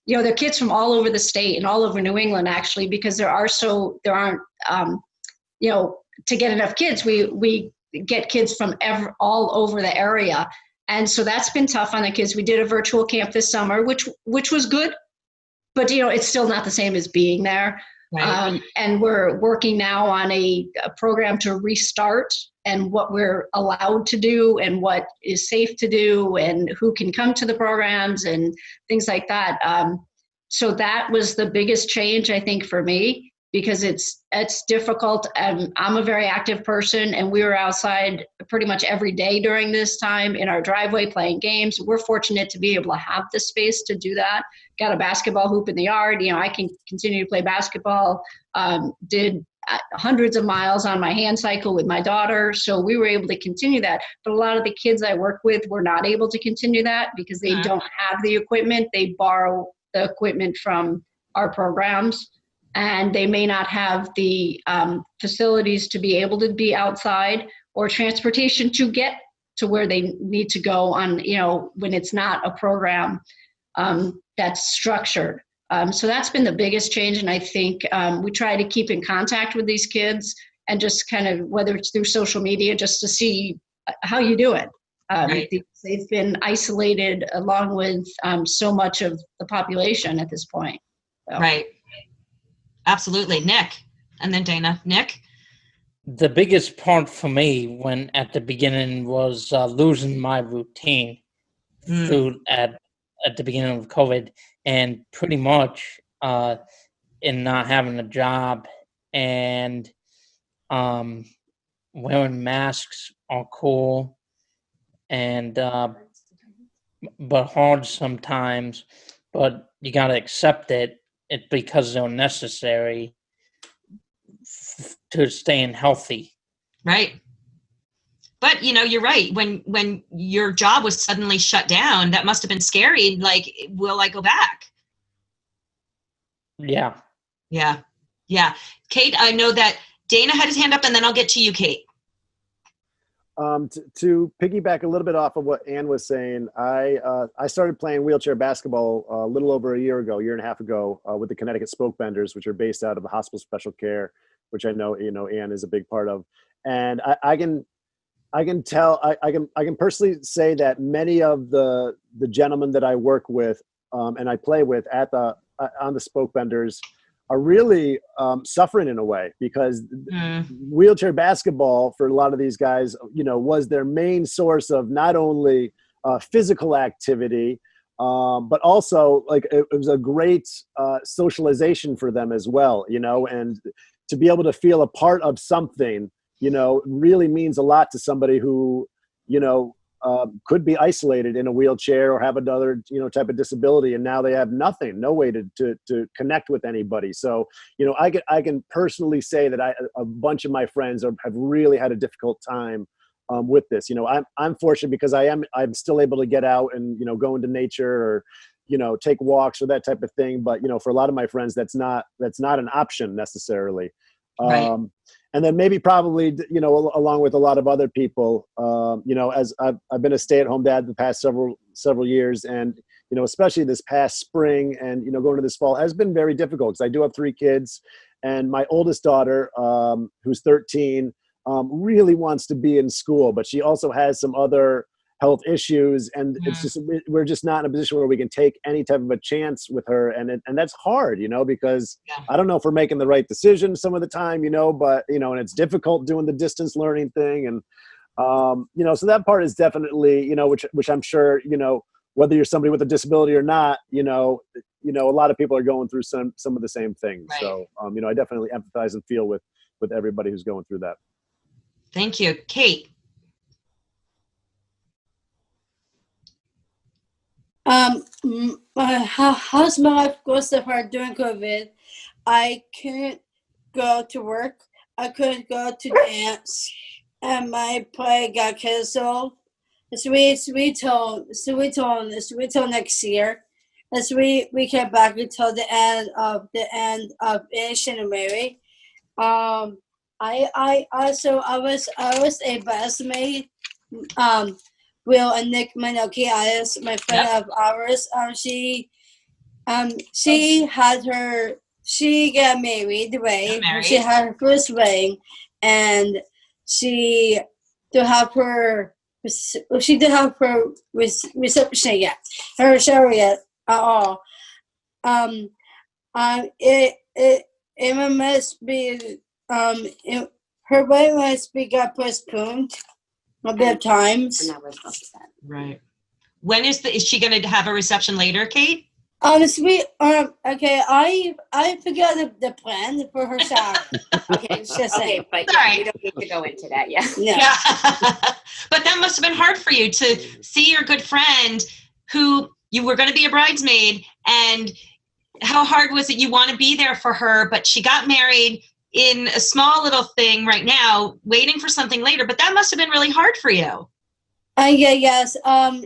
they're kids from all over the state and all over New England, actually, because there aren't, to get enough kids, we get kids from all over the area. And so that's been tough on the kids. We did a virtual camp this summer, which was good, but it's still not the same as being there. Right. And we're working now on a program to restart and what we're allowed to do and what is safe to do and who can come to the programs and things like that. So that was the biggest change, I think, for me, because it's difficult. I'm a very active person, and we were outside pretty much every day during this time in our driveway playing games. We're fortunate to be able to have the space to do that. Got a basketball hoop in the yard. I can continue to play basketball. Did hundreds of miles on my hand cycle with my daughter. So we were able to continue that. But a lot of the kids I work with were not able to continue that because they don't have the equipment. They borrow the equipment from our programs. And they may not have the facilities to be able to be outside or transportation to get to where they need to go on, when it's not a program that's structured. So that's been the biggest change. And I think we try to keep in contact with these kids and just kind of, whether it's through social media, just to see how you do it. Right. They've been isolated along with so much of the population at this point. So. Right. Absolutely. Nick, and then Dana. Nick? The biggest part for me when at the beginning was losing my routine at the beginning of COVID, and pretty much in not having a job, and wearing masks are cool, and but hard sometimes. But you got to accept it. It's because they're necessary to staying healthy. Right. But you're right. When your job was suddenly shut down, that must have been scary. Like, will I go back? Yeah. Yeah. Yeah. Kate, I know that Dana had his hand up, and then I'll get to you, Kate. To piggyback a little bit off of what Ann was saying, I started playing wheelchair basketball a little over a year and a half ago, with the Connecticut Spoke Benders, which are based out of the Hospital Special Care, which I know Ann is a big part of, and I can personally say that many of the gentlemen that I work with and I play with on the Spoke Benders are really suffering in a way, because wheelchair basketball for a lot of these guys, was their main source of not only physical activity, but also like it was a great socialization for them as well, and to be able to feel a part of something, really means a lot to somebody who, could be isolated in a wheelchair or have another, type of disability. And now they have nothing, no way to connect with anybody. So, I can personally say that a bunch of my friends have really had a difficult time with this. I'm fortunate because I'm still able to get out and, go into nature or, take walks or that type of thing. But, for a lot of my friends, that's not an option necessarily. Right. And then maybe probably, along with a lot of other people, as I've been a stay-at-home dad the past several years, and, especially this past spring and, going to this fall has been very difficult because I do have 3 kids, and my oldest daughter, who's 13, really wants to be in school, but she also has some other health issues, and it's just, we're just not in a position where we can take any type of a chance with her, and that's hard, because I don't know if we're making the right decision some of the time, but and it's difficult doing the distance learning thing, and so that part is definitely, which I'm sure, whether you're somebody with a disability or not, a lot of people are going through some of the same things. Right. So I definitely empathize and feel with everybody who's going through that. Thank you. Kate. How's my life goes so far during COVID? I couldn't go to work. I couldn't go to dance, and my play got canceled. So we told next year. As we came back until the end of January. I was a bridesmaid. Will and Nick Manokias, my friend of ours, she got married, right? She had her first wedding, and she didn't have her reception yet, her shower yet at all. It must be her wedding must be got postponed a bit of times. Right. When is she going to have a reception later, Kate? Okay, I forgot the plan for her shower. Okay, but we don't need to go into that yet. No. Yeah. But that must have been hard for you to see your good friend who you were going to be a bridesmaid, and how hard was it? You want to be there for her, but she got married in a small little thing right now, waiting for something later, but that must have been really hard for you. Yes.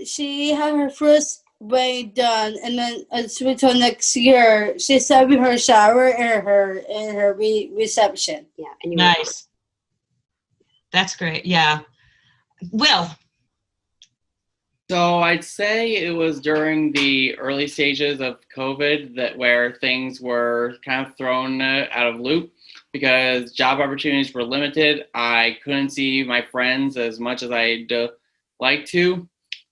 She had her first wedding done, and then until next year, she's having her shower and her reception. Yeah, and nice. That's great. Yeah. Will. So I'd say it was during the early stages of COVID where things were kind of thrown out of loop, because job opportunities were limited. I couldn't see my friends as much as I'd like to.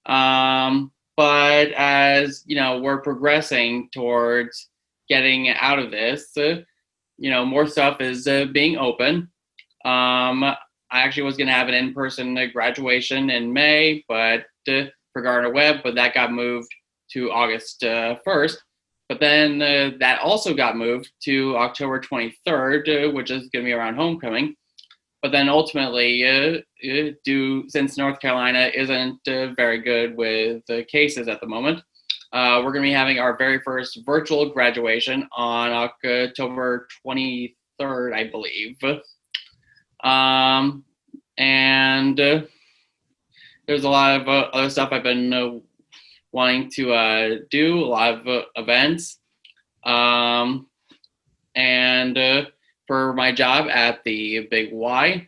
But as, we're progressing towards getting out of this, more stuff is being open. I actually was going to have an in-person graduation in May, but for Gardner Webb, but that got moved to August 1st. But then that also got moved to October 23rd, which is going to be around homecoming. But then ultimately, since North Carolina isn't very good with cases at the moment, we're going to be having our very first virtual graduation on October 23rd, I believe. And there's a lot of other stuff I've been wanting to do, a lot of events. And for my job at the Big Y,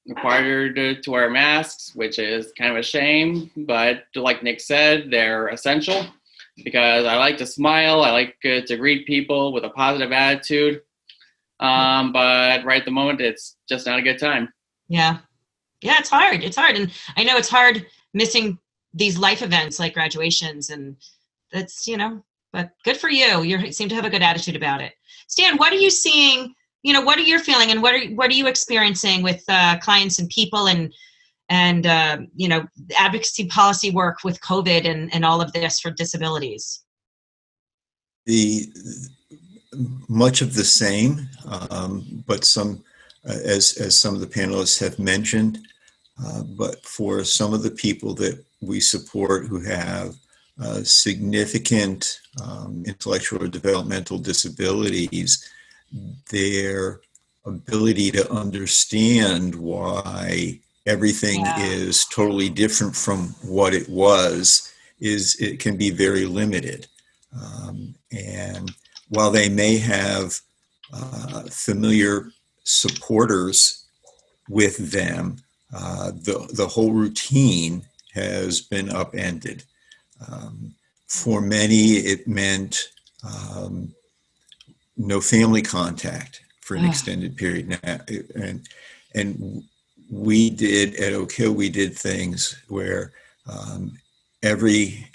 required to wear masks, which is kind of a shame, but like Nick said, they're essential because I like to smile. I like to greet people with a positive attitude. But right at the moment, it's just not a good time. Yeah, it's hard. It's hard. And I know it's hard missing these life events like graduations, and that's, but good for you. You seem to have a good attitude about it. Stan, what are you seeing? What are you feeling, and what are you experiencing with clients and people and advocacy policy work with COVID and all of this for disabilities? Much of the same, but some, as some of the panelists have mentioned, but for some of the people that we support who have significant intellectual or developmental disabilities, their ability to understand why everything is totally different from what it was it can be very limited. And while they may have familiar supporters with them, the whole routine has been upended. For many, it meant no family contact for an extended period. And we did at Oak Hill, we did things where every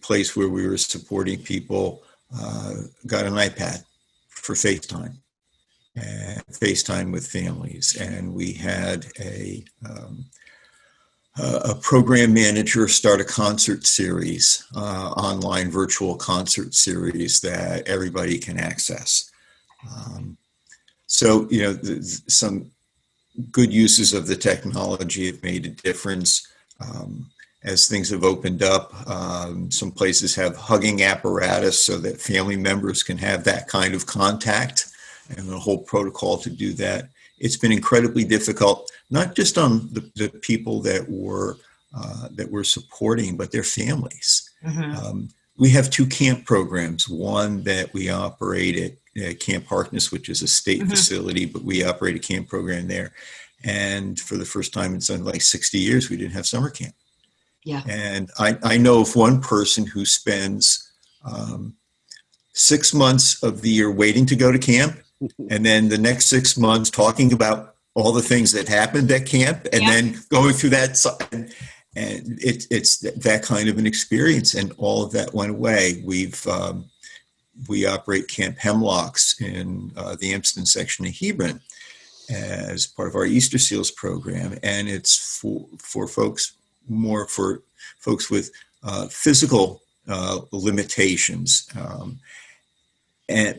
place where we were supporting people got an iPad for FaceTime and FaceTime with families. And we had a program manager start a concert series, online virtual concert series that everybody can access. So, some good uses of the technology have made a difference. As things have opened up, some places have hugging apparatus so that family members can have that kind of contact and the whole protocol to do that. It's been incredibly difficult, not just on the people that we're supporting, but their families. Mm-hmm. We have two camp programs, one that we operate at Camp Harkness, which is a state facility, but we operate a camp program there. And for the first time in something like 60 years, we didn't have summer camp. Yeah. And I know of one person who spends 6 months of the year waiting to go to camp, and then the next 6 months talking about all the things that happened at camp, and then going through that. And it's that kind of an experience, and all of that went away. We operate Camp Hemlocks in the Empston section of Hebron as part of our Easter Seals program, and it's for folks with physical limitations.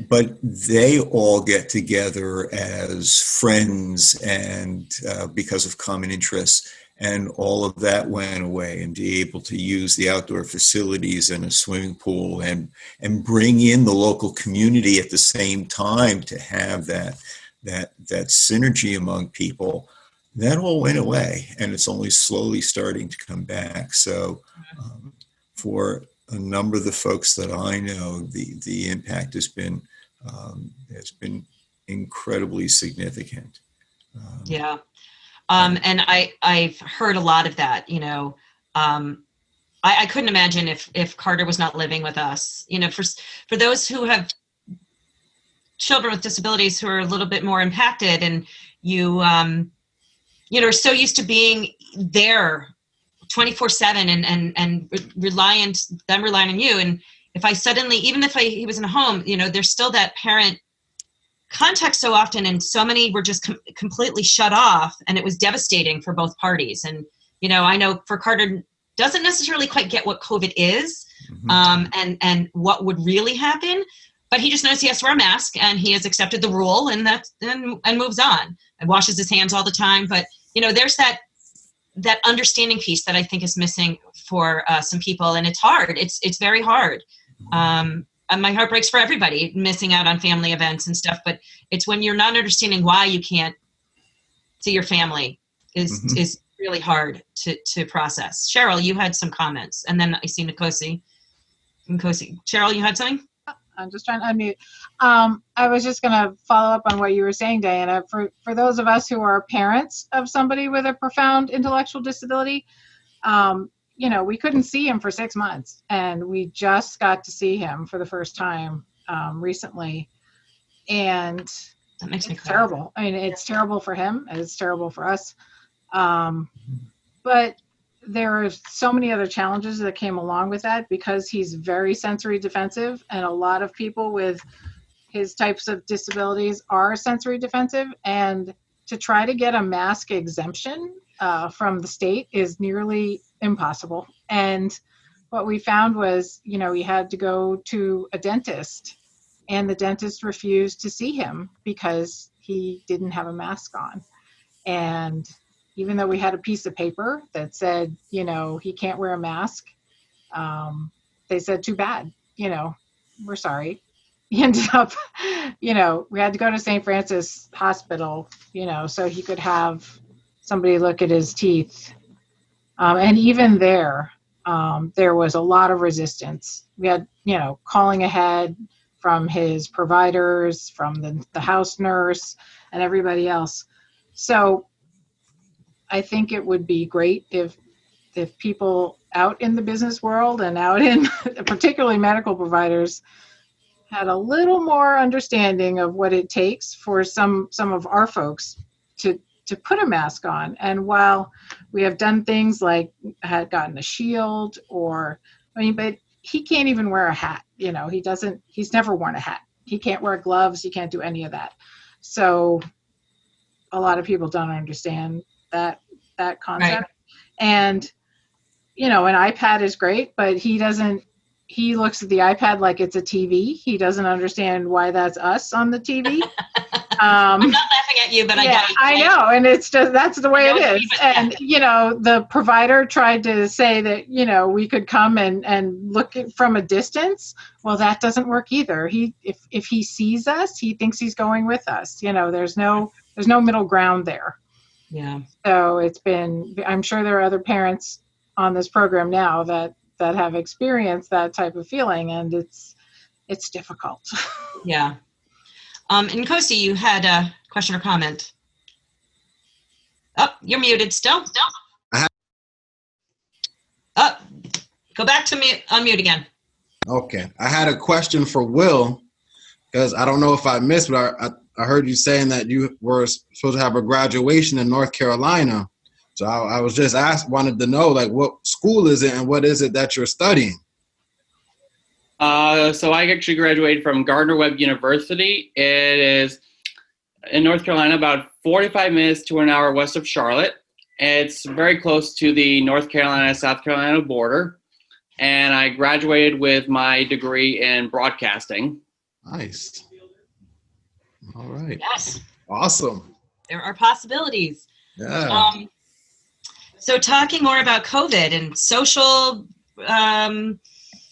But they all get together as friends and because of common interests, and all of that went away, and be able to use the outdoor facilities and a swimming pool and bring in the local community at the same time to have that synergy among people. That all went away, and it's only slowly starting to come back. So for a number of the folks that I know, the impact has been incredibly significant. And I've heard a lot of that. I couldn't imagine if Carter was not living with us. For those who have children with disabilities who are a little bit more impacted, and you are so used to being there 24/7 and relying on you. And if I suddenly, even if he was in a home, there's still that parent contact so often, and so many were just completely shut off, and it was devastating for both parties. And I know for Carter, doesn't necessarily quite get what COVID is, and what would really happen. But he just knows he has to wear a mask, and he has accepted the rule, and moves on and washes his hands all the time. But there's that understanding piece that I think is missing for some people, and it's hard. It's very hard. And my heart breaks for everybody missing out on family events and stuff. But it's when you're not understanding why you can't see your family is really hard to process. Cheryl, you had some comments, and then I see Nkosi. Cheryl, you had something? I'm just trying to unmute. I was just going to follow up on what you were saying, Diana. For those of us who are parents of somebody with a profound intellectual disability, we couldn't see him for 6 months, and we just got to see him for the first time recently, and that makes me cry. Terrible. I mean, it's terrible for him, and it's terrible for us. But there are so many other challenges that came along with that because he's very sensory defensive, and a lot of people with his types of disabilities are sensory defensive, and to try to get a mask exemption from the state is nearly impossible. And what we found was, he had to go to a dentist, and the dentist refused to see him because he didn't have a mask on. And even though we had a piece of paper that said, he can't wear a mask, they said, too bad, we're sorry. He ended up, we had to go to St. Francis Hospital, so he could have somebody look at his teeth. And even there was a lot of resistance. We had, calling ahead from his providers, from the house nurse, and everybody else. So I think it would be great if people out in the business world and out in particularly medical providers had a little more understanding of what it takes for some of our folks to put a mask on. And while we have done things like had gotten a shield but he can't even wear a hat. He's never worn a hat. He can't wear gloves. He can't do any of that. So a lot of people don't understand that concept. Right. And, an iPad is great, but he looks at the iPad like it's a TV. He doesn't understand why that's us on the TV. I'm not laughing at you, but I know. And it's just, that's the way it is. And, the provider tried to say that, we could come and look from a distance. Well, that doesn't work either. If he sees us, he thinks he's going with us. There's no middle ground there. Yeah. So I'm sure there are other parents on this program now that have experienced that type of feeling, and it's difficult. Yeah. Nkosi, you had a question or comment. Oh, you're muted still. Oh, go back to unmute again. Okay. I had a question for Will, because I don't know if I missed, but I heard you saying that you were supposed to have a graduation in North Carolina. So I was just wanted to know, what school is it and what is it that you're studying? So I actually graduated from Gardner-Webb University. It is in North Carolina, about 45 minutes to an hour west of Charlotte. It's very close to the North Carolina-South Carolina border. And I graduated with my degree in broadcasting. Nice. All right. Yes. Awesome. There are possibilities. Yeah. So talking more about COVID and social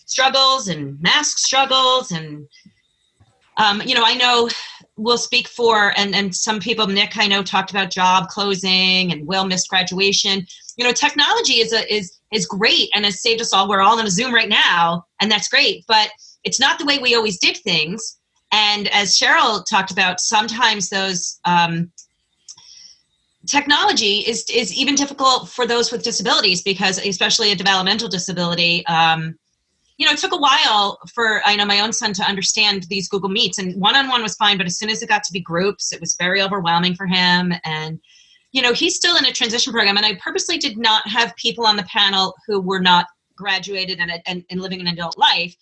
struggles and mask struggles and, I know we'll speak for, and some people, Nick, I know, talked about job closing, and Will missed graduation. Technology is great and has saved us all. We're all on a Zoom right now, and that's great, but it's not the way we always did things. And as Cheryl talked about, sometimes those technology is even difficult for those with disabilities, because especially a developmental disability, it took a while for, I know, my own son to understand these Google Meets, and one-on-one was fine, but as soon as it got to be groups, it was very overwhelming for him. And, he's still in a transition program, and I purposely did not have people on the panel who were not graduated and living an adult life.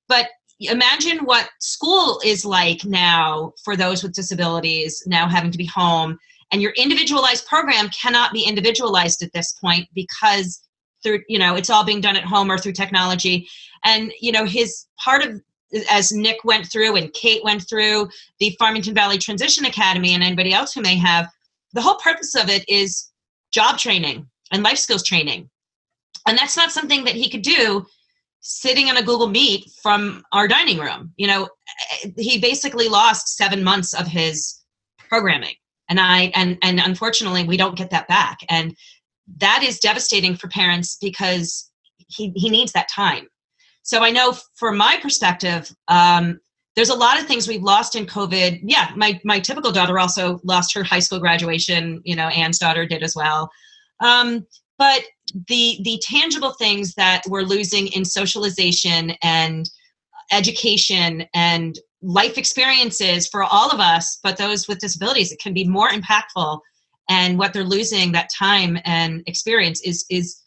But imagine what school is like now for those with disabilities, now having to be home. And your individualized program cannot be individualized at this point because through, it's all being done at home or through technology. And, his part of, as Nick went through and Kate went through the Farmington Valley Transition Academy, and anybody else who may have, the whole purpose of it is job training and life skills training. And that's not something that he could do sitting on a Google Meet from our dining room. He basically lost 7 months of his programming. And unfortunately, we don't get that back. And that is devastating for parents because he needs that time. So I know from my perspective, there's a lot of things we've lost in COVID. Yeah, my typical daughter also lost her high school graduation. Anne's daughter did as well. But the tangible things that we're losing in socialization and education and life experiences for all of us, but those with disabilities, it can be more impactful. And what they're losing, that time and experience, is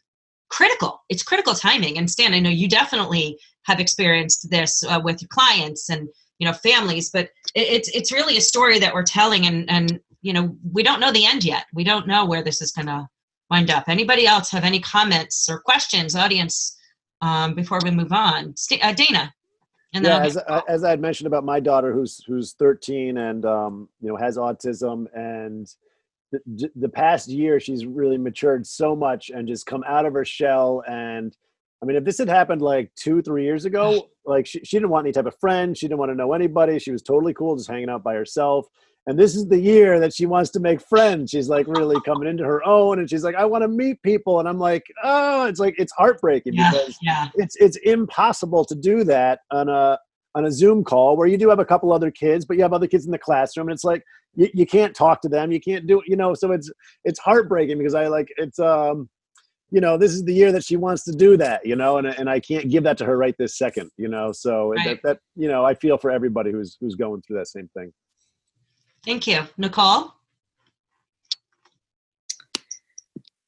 critical. It's critical timing. And Stan, I know you definitely have experienced this with your clients and families, but it's really a story that we're telling, and we don't know the end yet. We don't know where this is going to wind up. Anybody else have any comments or questions, audience, before we move on? Dana. And then as I had mentioned about my daughter who's 13 and has autism, and the past year she's really matured so much and just come out of her shell. And I mean, if this had happened like 2-3 years ago, like she didn't want any type of friend, she didn't want to know anybody, she was totally cool just hanging out by herself. And this is the year that she wants to make friends. She's like really coming into her own, and she's like, I want to meet people. And I'm like, oh, it's heartbreaking because it's impossible to do that on a Zoom call where you do have a couple other kids, but you have other kids in the classroom. And it's like, you can't talk to them. You can't do, so it's heartbreaking because this is the year that she wants to do that, and I can't give that to her right this second, so right. that I feel for everybody who's going through that same thing. Thank you. Nicole?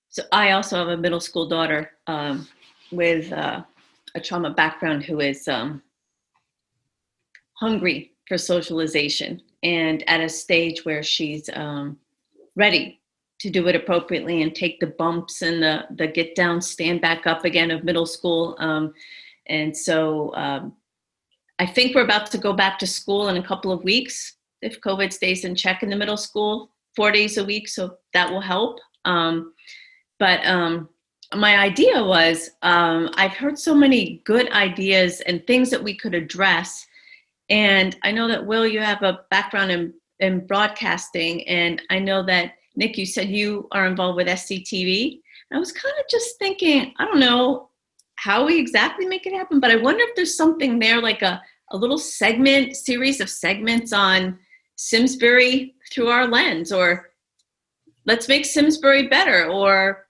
So I also have a middle school daughter with a trauma background who is hungry for socialization and at a stage where she's ready to do it appropriately and take the bumps and the get down, stand back up again of middle school. And so I think we're about to go back to school in a couple of weeks if COVID stays in check in the middle school, 4 days a week. So that will help. But my idea was, I've heard so many good ideas and things that we could address. And I know that, Will, you have a background in broadcasting. And I know that, Nick, you said you are involved with SCTV. I was kind of just thinking, I don't know how we exactly make it happen, but I wonder if there's something there, like a little series of segments on Simsbury through our lens, or let's make Simsbury better, or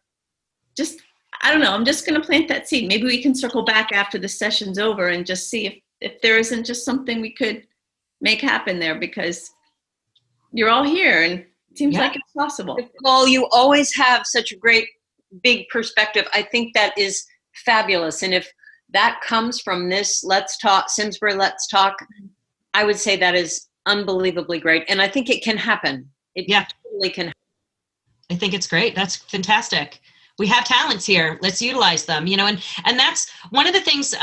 just, I don't know, I'm just going to plant that seed. Maybe we can circle back after the session's over and just see if there isn't just something we could make happen there, because you're all here and it seems like it's possible. Nicole, you always have such a great big perspective. I think that is fabulous. And if that comes from this Let's Talk, Simsbury Let's Talk, I would say that is unbelievably great. And I think it can happen. It totally can happen. I think it's great. That's fantastic. We have talents here. Let's utilize them, and that's one of the things,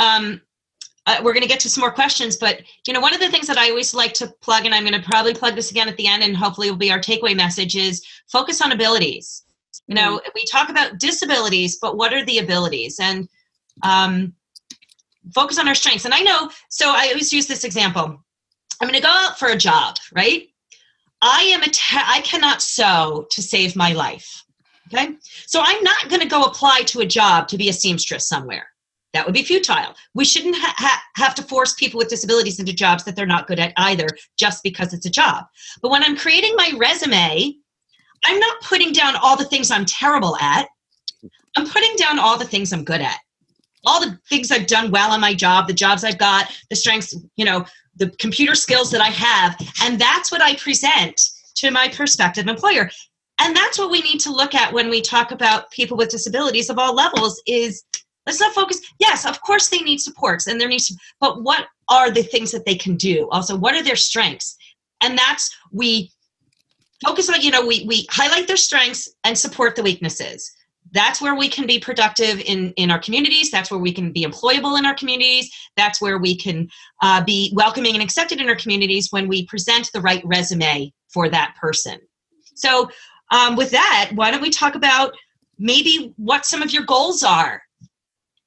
we're going to get to some more questions, but one of the things that I always like to plug, and I'm going to probably plug this again at the end, and hopefully it will be our takeaway message, is focus on abilities. We talk about disabilities, but what are the abilities? And focus on our strengths. And I know, so I always use this example. I'm going to go out for a job, right? I cannot sew to save my life. Okay. So I'm not going to go apply to a job to be a seamstress somewhere. That would be futile. We shouldn't have to force people with disabilities into jobs that they're not good at either, just because it's a job. But when I'm creating my resume, I'm not putting down all the things I'm terrible at. I'm putting down all the things I'm good at. All the things I've done well on my job, the jobs I've got, the strengths, the computer skills that I have. And that's what I present to my prospective employer. And that's what we need to look at when we talk about people with disabilities of all levels is, let's not focus. Yes, of course they need supports and there needs, but what are the things that they can do? Also, what are their strengths? And that's, we focus on, we highlight their strengths and support the weaknesses. that's where we can be productive in our communities. That's where we can be employable in our communities. That's where we can be welcoming and accepted in our communities when we present the right resume for that person. So with that, why don't we talk about maybe what some of your goals are,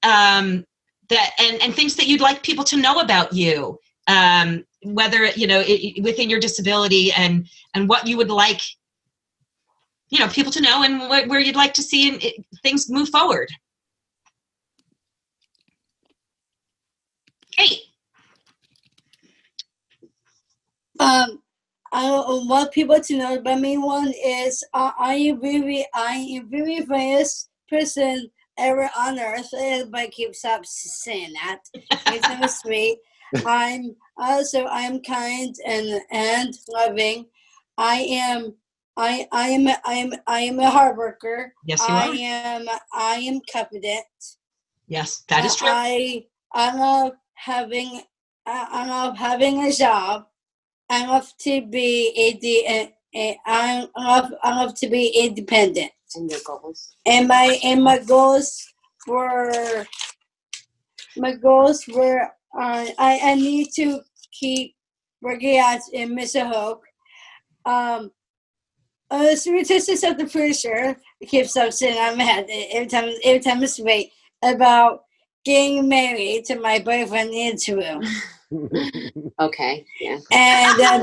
and things that you'd like people to know about you, whether, within your disability, and what you would like, people to know, and where you'd like to see things move forward. Kate. I want people to know about me. One is I am very famous person ever on earth. Everybody keeps up saying that. It's so sweet. I'm kind and loving. I am a hard worker. Yes, you are. I am confident. Yes, that is true. I love having a job. I love to be I love to be independent. And your goals. And my goals were I need to keep working out in Mississauga. Statistics of the producer keeps up sitting on my head every time it's late about getting married to my boyfriend in Israel. Okay, yeah. And then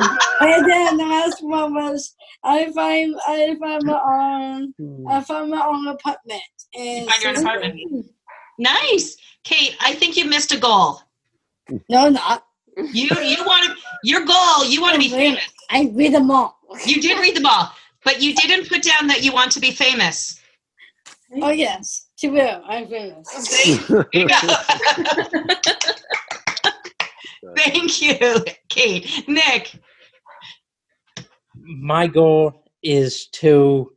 the last one was I found my own apartment. You find your own apartment. Nice, Kate. I think you missed a goal. No, not. You want your goal. You want to be famous. I read them all. You did read them all, but you didn't put down that you want to be famous. Oh yes, true. I'm famous. There you go. Thank you, Kate. Nick. My goal is to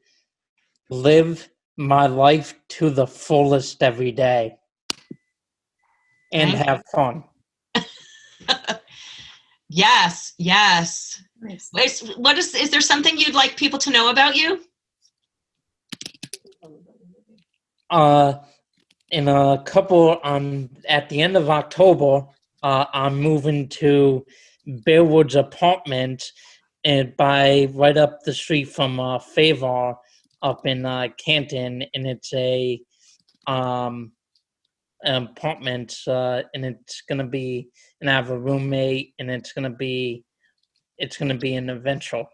live my life to the fullest every day and have fun. Yes. Nice. Is there something you'd like people to know about you? In a couple, at the end of October, I'm moving to Bearwood's apartment, and right up the street from Favor up in Canton, and it's an apartment, and it's gonna be, and I have a roommate, and it's gonna be an adventure.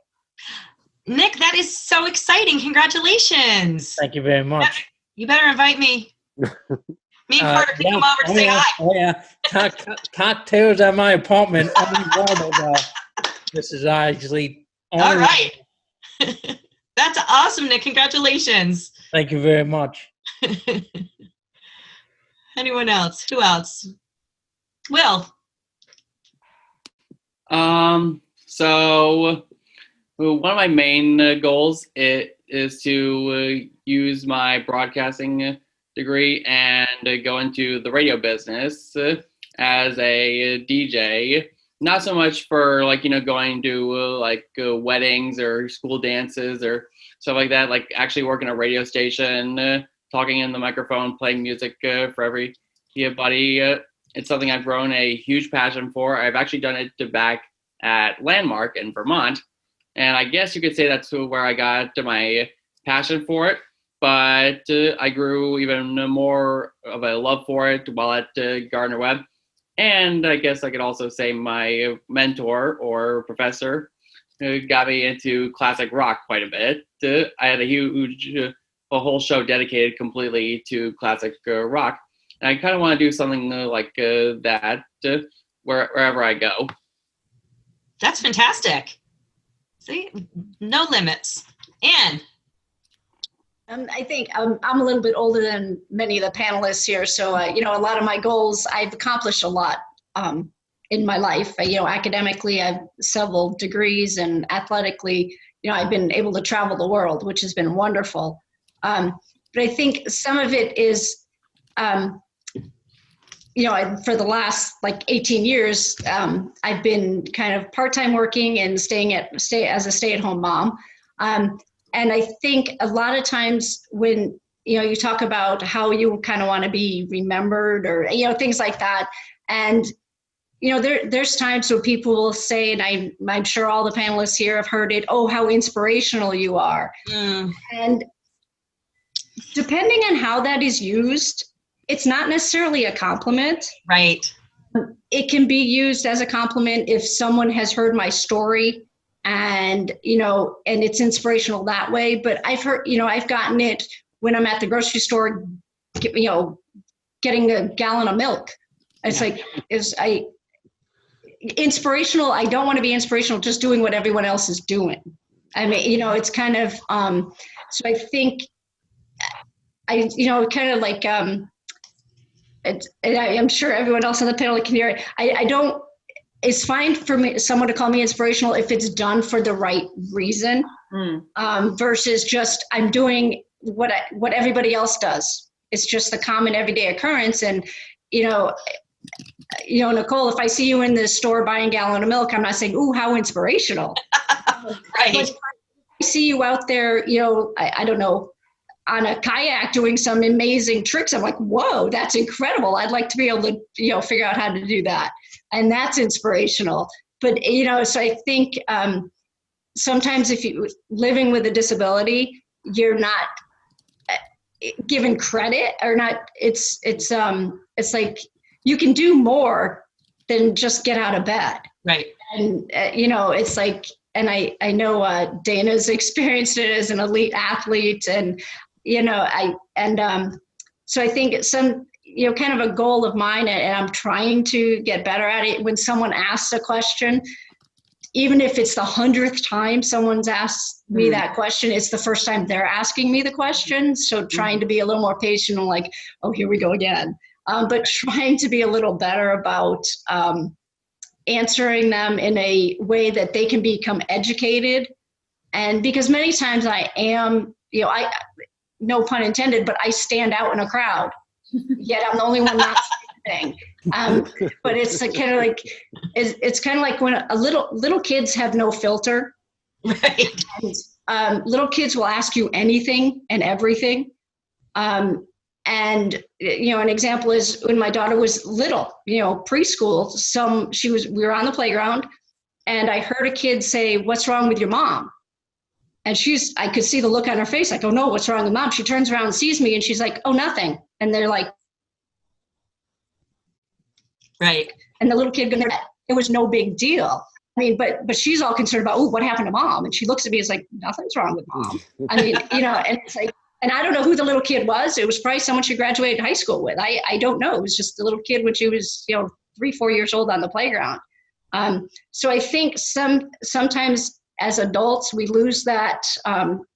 Nick, that is so exciting! Congratulations! Thank you very much. You better invite me. Me and Carter can come over to say hi. Oh yeah, cocktails at my apartment. This is actually all right. That's awesome, Nick. Congratulations. Thank you very much. Anyone else? Who else? Will. So one of my main goals is to use my broadcasting degree and go into the radio business as a DJ. Not so much for going to weddings or school dances or stuff like that. Like actually working a radio station, talking in the microphone, playing music for everybody. It's something I've grown a huge passion for. I've actually done it back at Landmark in Vermont, and I guess you could say that's where I got my passion for it. But I grew even more of a love for it while at Gardner Webb. And I guess I could also say my mentor or professor got me into classic rock quite a bit. I had a whole show dedicated completely to classic rock. And I kind of want to do something like that wherever I go. That's fantastic. See, no limits. Anne. I think I'm a little bit older than many of the panelists here, so a lot of my goals, I've accomplished a lot in my life. Academically, I have several degrees, and athletically, I've been able to travel the world, which has been wonderful. But I think some of it is, for the last 18 years, I've been kind of part-time working and stay as a stay-at-home mom. And I think a lot of times when, you talk about how you kind of want to be remembered, or, things like that. And, there's times where people will say, and I'm sure all the panelists here have heard it, oh, how inspirational you are. And depending on how that is used, it's not necessarily a compliment. Right. It can be used as a compliment if someone has heard my story and, and it's inspirational that way. But I've heard, I've gotten it when I'm at the grocery store, getting a gallon of milk. It's inspirational. I don't want to be inspirational just doing what everyone else is doing. I mean, it's kind of, so I think, kind of like, and I'm sure everyone else on the panel can hear it. It's fine for me, someone to call me inspirational if it's done for the right reason, versus just I'm doing what everybody else does. It's just the common everyday occurrence. And, Nicole, if I see you in the store buying a gallon of milk, I'm not saying, ooh, how inspirational. Right. But I see you out there, I don't know, on a kayak doing some amazing tricks. I'm like, whoa, that's incredible. I'd like to be able to, figure out how to do that. And that's inspirational. But, so I think sometimes if you living with a disability, you're not given credit or not. It's like you can do more than just get out of bed. Right. And, it's like, and I know Dana's experienced it as an elite athlete, and, so I think it's kind of a goal of mine, and I'm trying to get better at it. When someone asks a question, even if it's the 100th time someone's asked me that question, it's the first time they're asking me the question. So trying to be a little more patient and like, oh, here we go again. But trying to be a little better about answering them in a way that they can become educated. And because many times I am, I, no pun intended, but I stand out in a crowd, yet I'm the only one not saying anything. But it's kind of like, it's kind of like when little kids have no filter. Right. And, little kids will ask you anything and everything. And, an example is when my daughter was little, preschool, we were on the playground and I heard a kid say, "What's wrong with your mom?" And I could see the look on her face. I go, "No, what's wrong with mom?" She turns around and sees me and she's like, "Oh, nothing." And they're like, right. And the little kid, it was no big deal. I mean, but she's all concerned about, oh, what happened to mom? And she looks at me, it's like, nothing's wrong with mom. I mean, and it's like, and I don't know who the little kid was. It was probably someone she graduated high school with. I don't know. It was just a little kid when she was, 3-4 years old on the playground. So I think sometimes as adults, we lose that.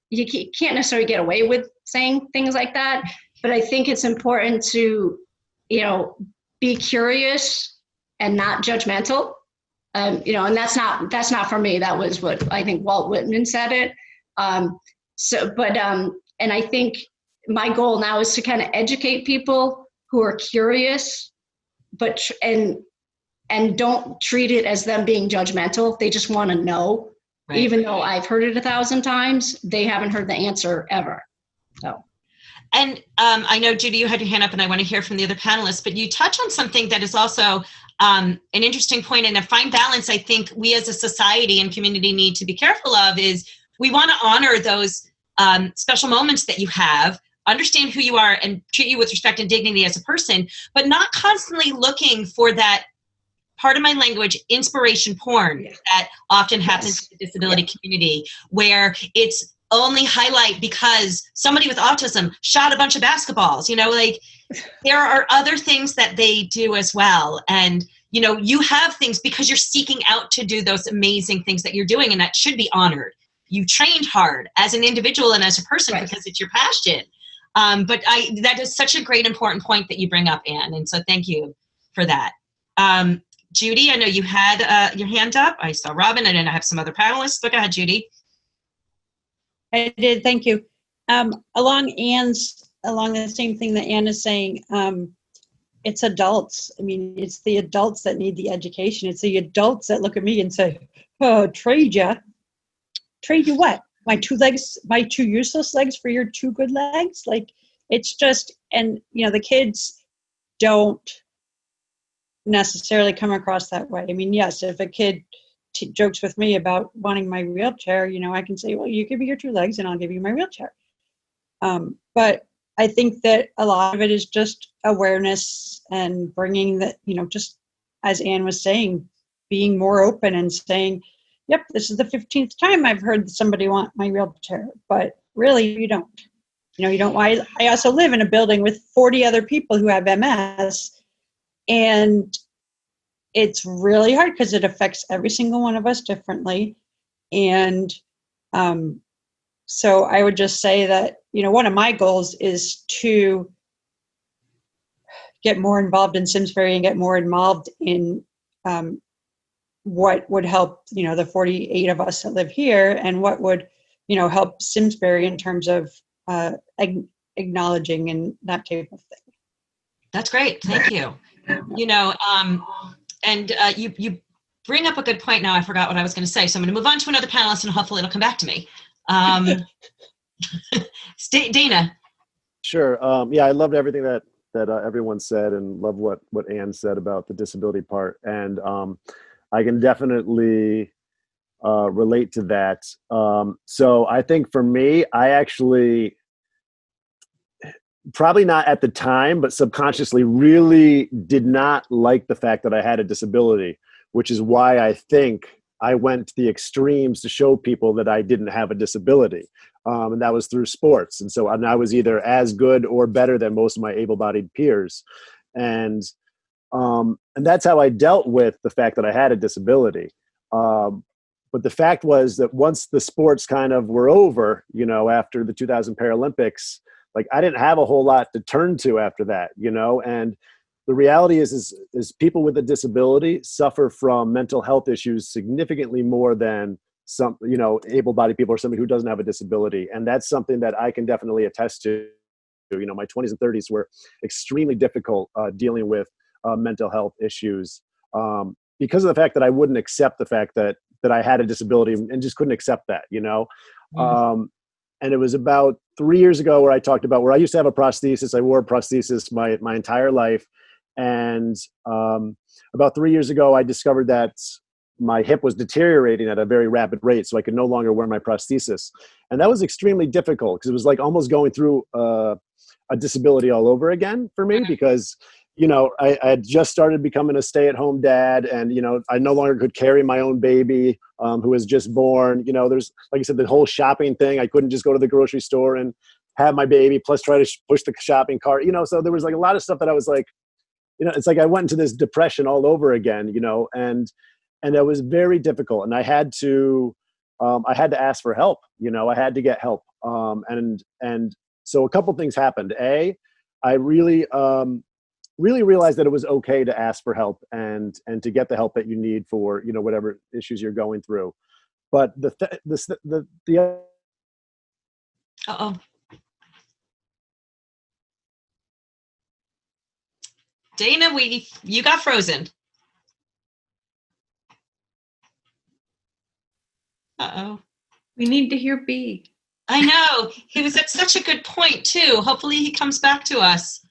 You can't necessarily get away with saying things like that. But I think it's important to, be curious and not judgmental. And that's not for me. That was what I think Walt Whitman said it. And I think my goal now is to kind of educate people who are curious, and don't treat it as them being judgmental. They just want to know, right. Even though I've heard it 1,000 times, they haven't heard the answer ever. So. And I know, Judy, you had your hand up and I want to hear from the other panelists, but you touch on something that is also an interesting point, and a fine balance I think we as a society and community need to be careful of is we want to honor those special moments that you have, understand who you are and treat you with respect and dignity as a person, but not constantly looking for that, pardon my language, inspiration porn that often happens in the disability community, where it's only highlight because somebody with autism shot a bunch of basketballs, there are other things that they do as well. And, you have things because you're seeking out to do those amazing things that you're doing, and that should be honored. You trained hard as an individual and as a person because it's your passion. But that is such a great, important point that you bring up, Anne. And so thank you for that. Judy, I know you had your hand up. I saw Robin, and then I have some other panelists. But go ahead, Judy. I did, thank you. Along the same thing that Anne is saying, it's adults. I mean, it's the adults that need the education. It's the adults that look at me and say, "Oh, trade you what? My 2 legs, my 2 useless legs for your 2 good legs?" Like It's just, and the kids don't necessarily come across that way. I mean, yes, if a kid jokes with me about wanting my wheelchair, I can say, well, you give me your 2 legs and I'll give you my wheelchair. But I think that a lot of it is just awareness and bringing that, just as Anne was saying, being more open and saying, yep, this is the 15th time I've heard somebody want my wheelchair, but really you don't. You don't. I also live in a building with 40 other people who have MS, and it's really hard because it affects every single one of us differently. And so I would just say that, one of my goals is to get more involved in Simsbury and get more involved in what would help, the 48 of us that live here, and what would, help Simsbury in terms of acknowledging and that type of thing. That's great. Thank you. You bring up a good point now. I forgot what I was going to say. So I'm going to move on to another panelist and hopefully it'll come back to me. Dana. Sure. I loved everything that everyone said, and love what Anne said about the disability part. And I can definitely relate to that. So I think for me, I actually, probably not at the time, but subconsciously really did not like the fact that I had a disability, which is why I think I went to the extremes to show people that I didn't have a disability. And that was through sports. And so I was either as good or better than most of my able-bodied peers. And that's how I dealt with the fact that I had a disability. But the fact was that once the sports kind of were over, after the 2000 Paralympics, like I didn't have a whole lot to turn to after that, and the reality is people with a disability suffer from mental health issues significantly more than some, able-bodied people or somebody who doesn't have a disability. And that's something that I can definitely attest to. My 20s and 30s were extremely difficult dealing with mental health issues because of the fact that I wouldn't accept the fact that I had a disability and just couldn't accept that, And it was about 3 years ago where I talked about where I used to have a prosthesis. I wore a prosthesis my entire life. And about 3 years ago, I discovered that my hip was deteriorating at a very rapid rate, so I could no longer wear my prosthesis. And that was extremely difficult because it was like almost going through a disability all over again for me because, I had just started becoming a stay-at-home dad, and, I no longer could carry my own baby who was just born. There's, like I said, the whole shopping thing. I couldn't just go to the grocery store and have my baby plus try to push the shopping cart, so there was like a lot of stuff that I was like, it's like I went into this depression all over again, and it was very difficult. And I had to ask for help, I had to get help. And so a couple things happened. I really realized that it was okay to ask for help and to get the help that you need for, whatever issues you're going through. But Uh-oh. Dana, you got frozen. Uh-oh. We need to hear B. I know. He was at such a good point, too. Hopefully he comes back to us.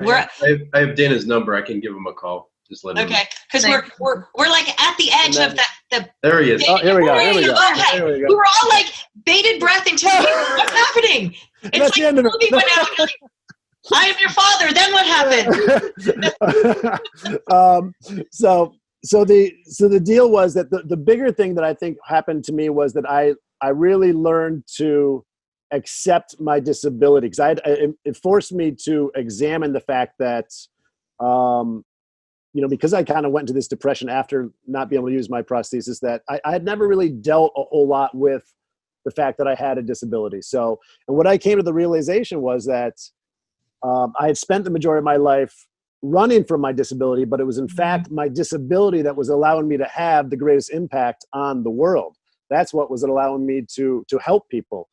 I have Dana's number. I can give him a call. Just let him know. Okay, because we're like at the edge of the there he is. Oh, here we go. Here we go. Okay. Here we go. We were all like bated breath and telling what's happening. It's That's like the end of it. movie went out. Like, I am your father. Then what happened? So the deal was that the bigger thing that I think happened to me was that I really learned to accept my disability, because it forced me to examine the fact that because I kind of went into this depression after not being able to use my prosthesis, that I had never really dealt a whole lot with the fact that I had a disability. So, and what I came to the realization was that I had spent the majority of my life running from my disability, but it was in fact my disability that was allowing me to have the greatest impact on the world. That's what was allowing me to help people.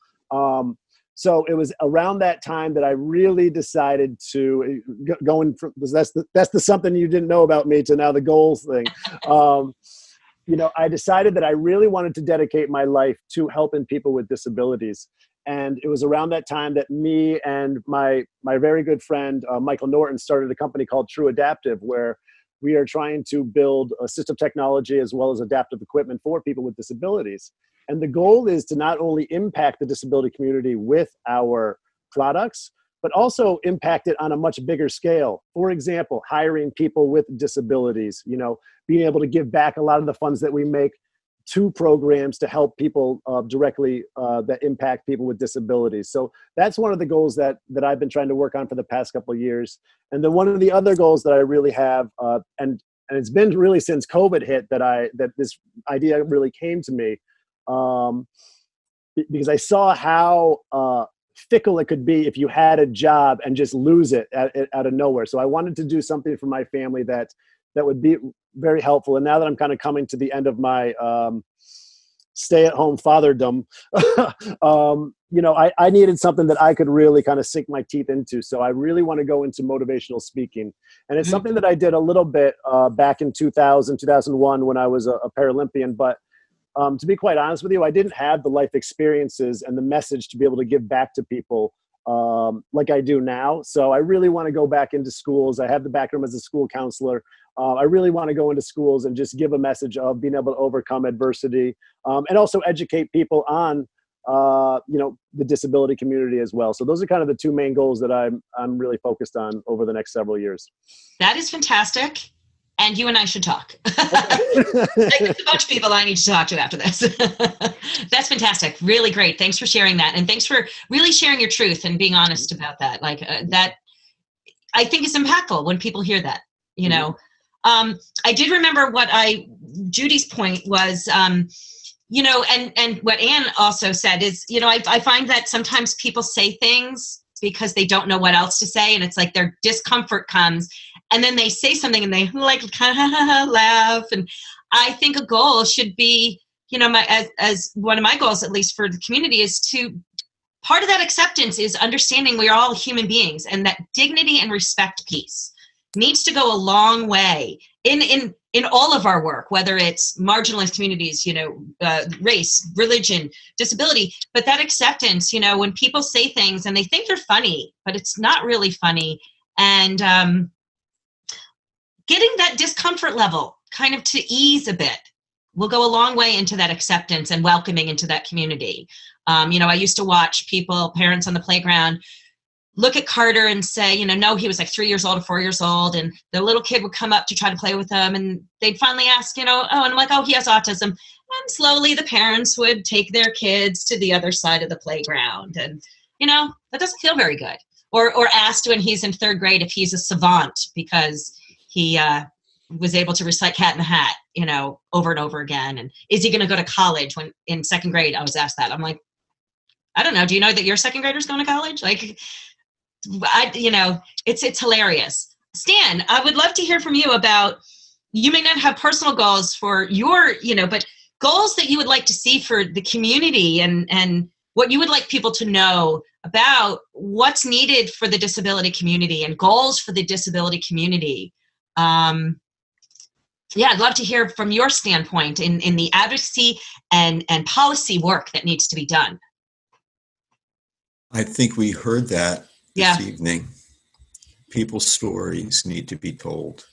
So it was around that time that I really decided to going from that's the something you didn't know about me to now the goals thing. I decided that I really wanted to dedicate my life to helping people with disabilities. And it was around that time that me and my very good friend, Michael Norton, started a company called True Adaptive, where we are trying to build assistive technology as well as adaptive equipment for people with disabilities. And the goal is to not only impact the disability community with our products, but also impact it on a much bigger scale. For example, hiring people with disabilities, being able to give back a lot of the funds that we make to programs to help people directly that impact people with disabilities. So that's one of the goals that I've been trying to work on for the past couple of years. And then one of the other goals that I really have, and it's been really since COVID hit that this idea really came to me, because I saw how fickle it could be if you had a job and just lose it out of nowhere. So I wanted to do something for my family that would be very helpful. And now that I'm kind of coming to the end of my stay-at-home fatherdom, I needed something that I could really kind of sink my teeth into. So I really want to go into motivational speaking. And it's something that I did a little bit back in 2000, 2001 when I was a Paralympian. But to be quite honest with you, I didn't have the life experiences and the message to be able to give back to people like I do now. So I really want to go back into schools. I have the background as a school counselor. I really want to go into schools and just give a message of being able to overcome adversity, and also educate people on, the disability community as well. So those are kind of the two main goals that I'm really focused on over the next several years. That is fantastic. And you and I should talk. There's a bunch of people I need to talk to after this. That's fantastic. Really great. Thanks for sharing that. And thanks for really sharing your truth and being honest about that. That I think is impactful when people hear that, I did remember Judy's point was, and what Anne also said is, I find that sometimes people say things because they don't know what else to say. And it's like their discomfort comes and then they say something and they kind of laugh. And I think a goal should be, as one of my goals, at least for the community, is part of that acceptance is understanding we are all human beings, and that dignity and respect piece needs to go a long way in all of our work, whether it's marginalized communities, race, religion, disability, but that acceptance, when people say things and they think they're funny, but it's not really funny, and getting that discomfort level kind of to ease a bit will go a long way into that acceptance and welcoming into that community. I used to watch parents on the playground, look at Carter and say, no, he was like 3 years old or 4 years old. And the little kid would come up to try to play with him. And they'd finally ask, and I'm like, oh, he has autism. And slowly the parents would take their kids to the other side of the playground. And, that doesn't feel very good. Or asked when he's in third grade if he's a savant because he was able to recite Cat in the Hat, over and over again. And is he going to go to college? When in second grade, I was asked that. I'm like, I don't know. Do you know that your second grader's going to college? It's hilarious. Stan, I would love to hear from you about, you may not have personal goals for your, but goals that you would like to see for the community and what you would like people to know about what's needed for the disability community and goals for the disability community. I'd love to hear from your standpoint in the advocacy and policy work that needs to be done. I think we heard that this evening. People's stories need to be told.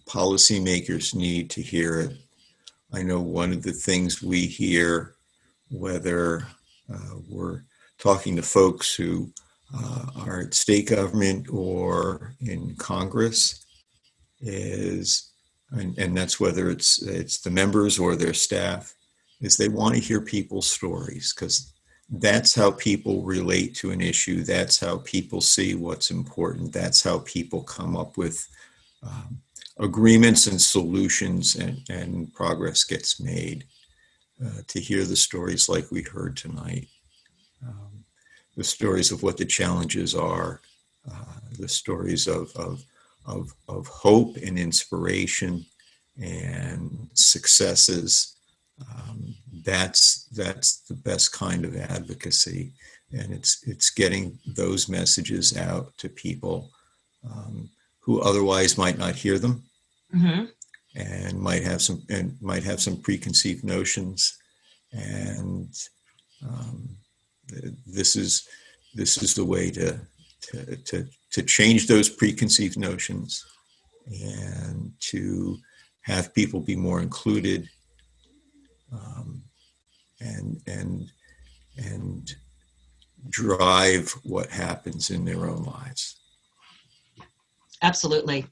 Policymakers need to hear it. I know one of the things we hear, whether we're talking to folks who are at state government or in Congress, is, and that's whether it's the members or their staff, is they want to hear people's stories, because that's how people relate to an issue. That's how people see what's important. That's how people come up with agreements and solutions, and progress gets made. To hear the stories like we heard tonight, the stories of what the challenges are, the stories of hope and inspiration and successes. That's the best kind of advocacy, and it's getting those messages out to people who otherwise might not hear them, and might have some preconceived notions, and this is the way to change those preconceived notions and to have people be more included, and drive what happens in their own lives. Absolutely.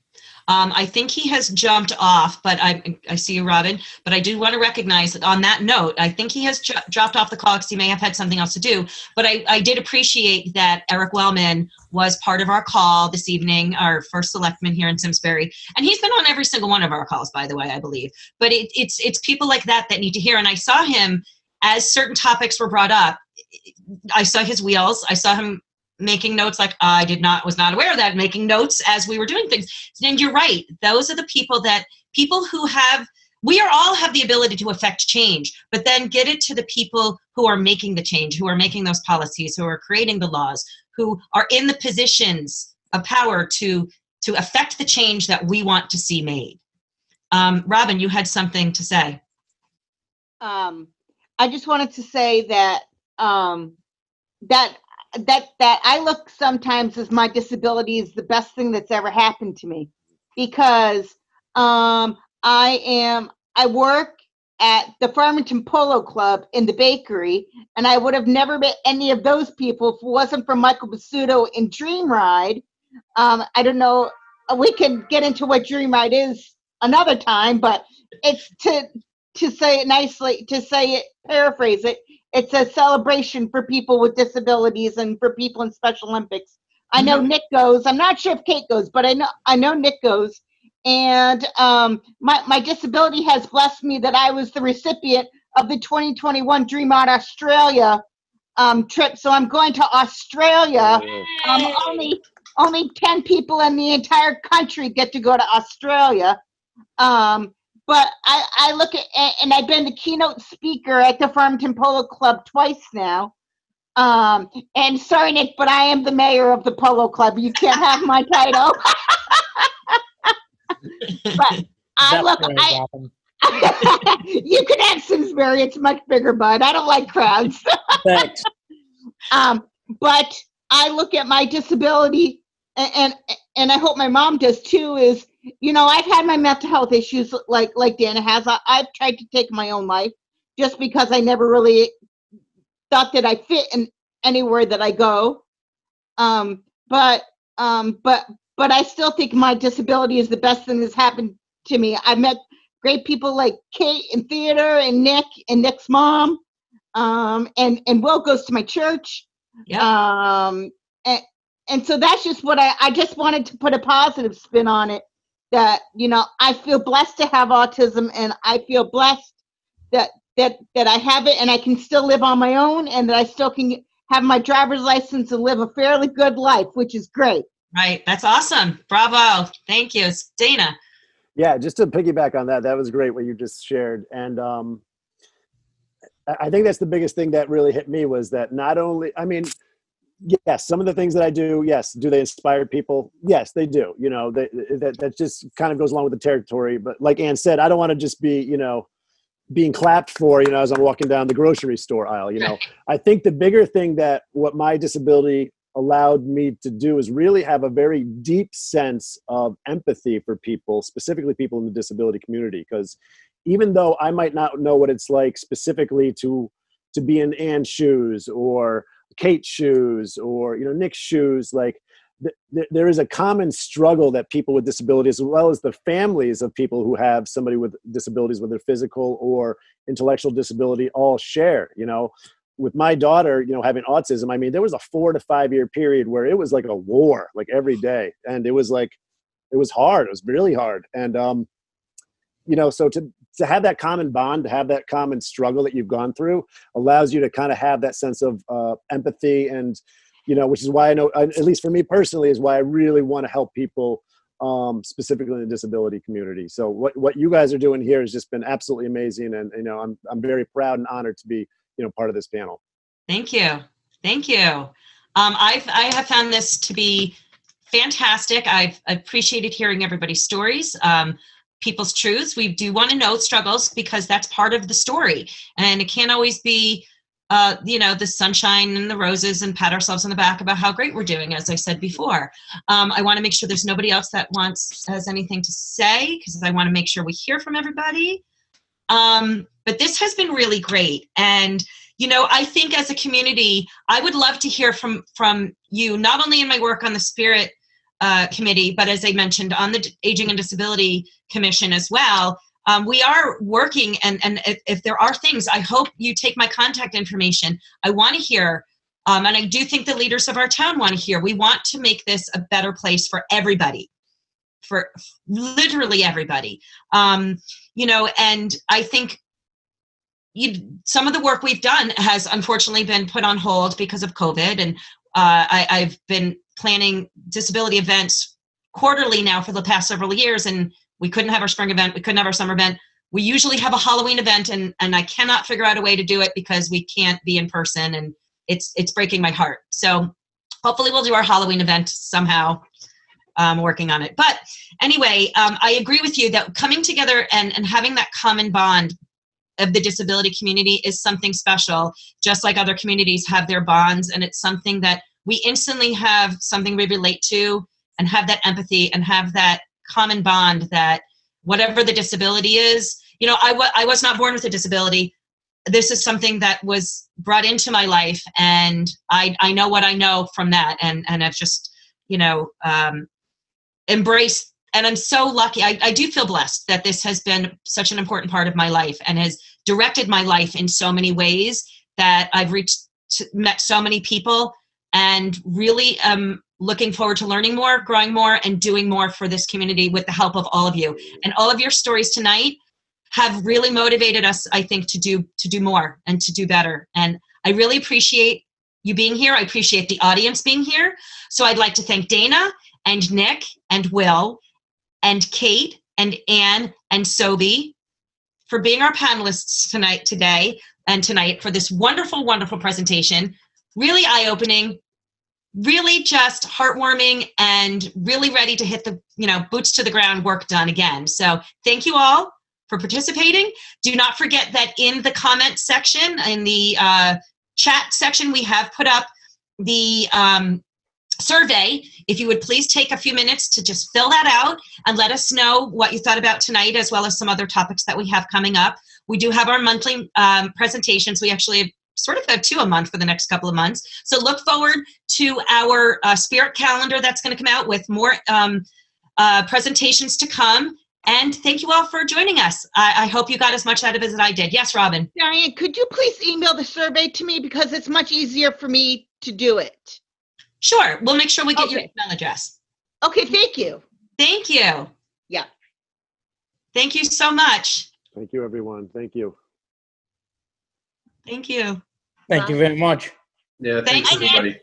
I think he has jumped off, but I see you, Robin, but I do want to recognize that on that note, I think he has dropped off the call because he may have had something else to do, but I did appreciate that Eric Wellman was part of our call this evening, our first selectman here in Simsbury, and he's been on every single one of our calls, by the way, I believe, but it's people like that need to hear, and I saw him as certain topics were brought up. I saw his wheels, I saw him making notes, like I was not aware of that, making notes as we were doing things. And you're right. Those are the people who we all have the ability to affect change, but then get it to the people who are making the change, who are making those policies, who are creating the laws, who are in the positions of power to affect the change that we want to see made. Robin, you had something to say. I just wanted to say that that I look sometimes as my disability is the best thing that's ever happened to me, because I work at the Farmington Polo Club in the bakery, and I would have never met any of those people if it wasn't for Michael Basuto in Dream Ride. I don't know, we can get into what Dream Ride is another time, but it's to say it nicely, paraphrase it, it's a celebration for people with disabilities and for people in Special Olympics. I know Nick goes. I'm not sure if Kate goes, but I know Nick goes. And my disability has blessed me that I was the recipient of the 2021 Dream Out Australia trip. So I'm going to Australia. Only 10 people in the entire country get to go to Australia. But I look at, and I've been the keynote speaker at the Farmington Polo Club twice now. And sorry, Nick, but I am the mayor of the Polo Club. You can't have my title. But you can have Simsbury. It's much bigger, bud. I don't like crowds. Thanks. But I look at my disability, and I hope my mom does too, is, you know, I've had my mental health issues like Dana has. I've tried to take my own life just because I never really thought that I fit in anywhere that I go. But I still think my disability is the best thing that's happened to me. I've met great people like Kate in theater, and Nick and Nick's mom, and Will goes to my church. Yep. And so that's just what I just wanted to put a positive spin on it, that, you know, I feel blessed to have autism, and I feel blessed that I have it, and I can still live on my own, and that I still can have my driver's license and live a fairly good life, which is great. Right. That's awesome. Bravo. Thank you. Dana. Yeah, just to piggyback on that was great what you just shared. And I think that's the biggest thing that really hit me, was that not only, I mean, yes, some of the things that I do, yes, do they inspire people? Yes, they do. You know, that just kind of goes along with the territory. But like Ann said, I don't want to just be, you know, being clapped for, you know, as I'm walking down the grocery store aisle. You know, I think the bigger thing that what my disability allowed me to do is really have a very deep sense of empathy for people, specifically people in the disability community. Because even though I might not know what it's like specifically to be in Ann's shoes or Kate's shoes or, you know, Nick's shoes, like there is a common struggle that people with disabilities, as well as the families of people who have somebody with disabilities, whether physical or intellectual disability, all share. You know, with my daughter, you know, having autism, I mean, there was a 4 to 5 year period where it was like a war, like every day. And it was like, it was hard. It was really hard. And, you know, so to have that common bond, to have that common struggle that you've gone through allows you to kind of have that sense of empathy. And, you know, which is why I know, at least for me personally, is why I really want to help people, specifically in the disability community. So what you guys are doing here has just been absolutely amazing. And, you know, I'm very proud and honored to be, you know, part of this panel. Thank you. Thank you. I have found this to be fantastic. I've appreciated hearing everybody's stories, people's truths. We do want to know struggles, because that's part of the story, and it can't always be the sunshine and the roses and pat ourselves on the back about how great we're doing, as I said before. I want to make sure there's nobody else that has anything to say, because I want to make sure we hear from everybody. But this has been really great. And, I think as a community, I would love to hear from you, not only in my work on the Spirit Committee, but as I mentioned, on the Aging and Disability Commission as well. We are working, and if there are things, I hope you take my contact information. I want to hear, and I do think the leaders of our town want to hear. We want to make this a better place for everybody, for literally everybody. And I think some of the work we've done has unfortunately been put on hold because of COVID, and I've been planning disability events quarterly now for the past several years, and we couldn't have our spring event, we couldn't have our summer event. We usually have a Halloween event, and I cannot figure out a way to do it because we can't be in person, and it's breaking my heart. So hopefully we'll do our Halloween event somehow. Working on it. But anyway, I agree with you that coming together and having that common bond of the disability community is something special, just like other communities have their bonds. And it's something that we instantly have something we relate to, and have that empathy and have that common bond that whatever the disability is, I was not born with a disability. This is something that was brought into my life, and I know what I know from that. And I've just, embraced, and I'm so lucky. I do feel blessed that this has been such an important part of my life and has directed my life in so many ways, that I've met so many people, and really looking forward to learning more, growing more, and doing more for this community with the help of all of you. And all of your stories tonight have really motivated us, I think, to do more and to do better. And I really appreciate you being here. I appreciate the audience being here. So I'd like to thank Dana and Nick and Will and Kate and Anne and Sobey for being our panelists tonight for this wonderful, wonderful presentation. Really eye-opening, really just heartwarming, and really ready to hit the, boots to the ground work done again. So thank you all for participating. Do not forget that in the comment section, in the chat section, we have put up the survey. If you would please take a few minutes to just fill that out and let us know what you thought about tonight, as well as some other topics that we have coming up. We do have our monthly presentations. We actually sort of have 2 a month for the next couple of months. So look forward to our Spirit calendar that's going to come out with more presentations to come. And thank you all for joining us. I hope you got as much out of it as I did. Yes, Robin. Diane, could you please email the survey to me, because it's much easier for me to do it? Sure. We'll make sure we get your email address. Okay, thank you. Thank you. Yeah. Thank you so much. Thank you, everyone. Thank you. Thank you. Thank you very much. Yeah, thanks, Thanks, everybody.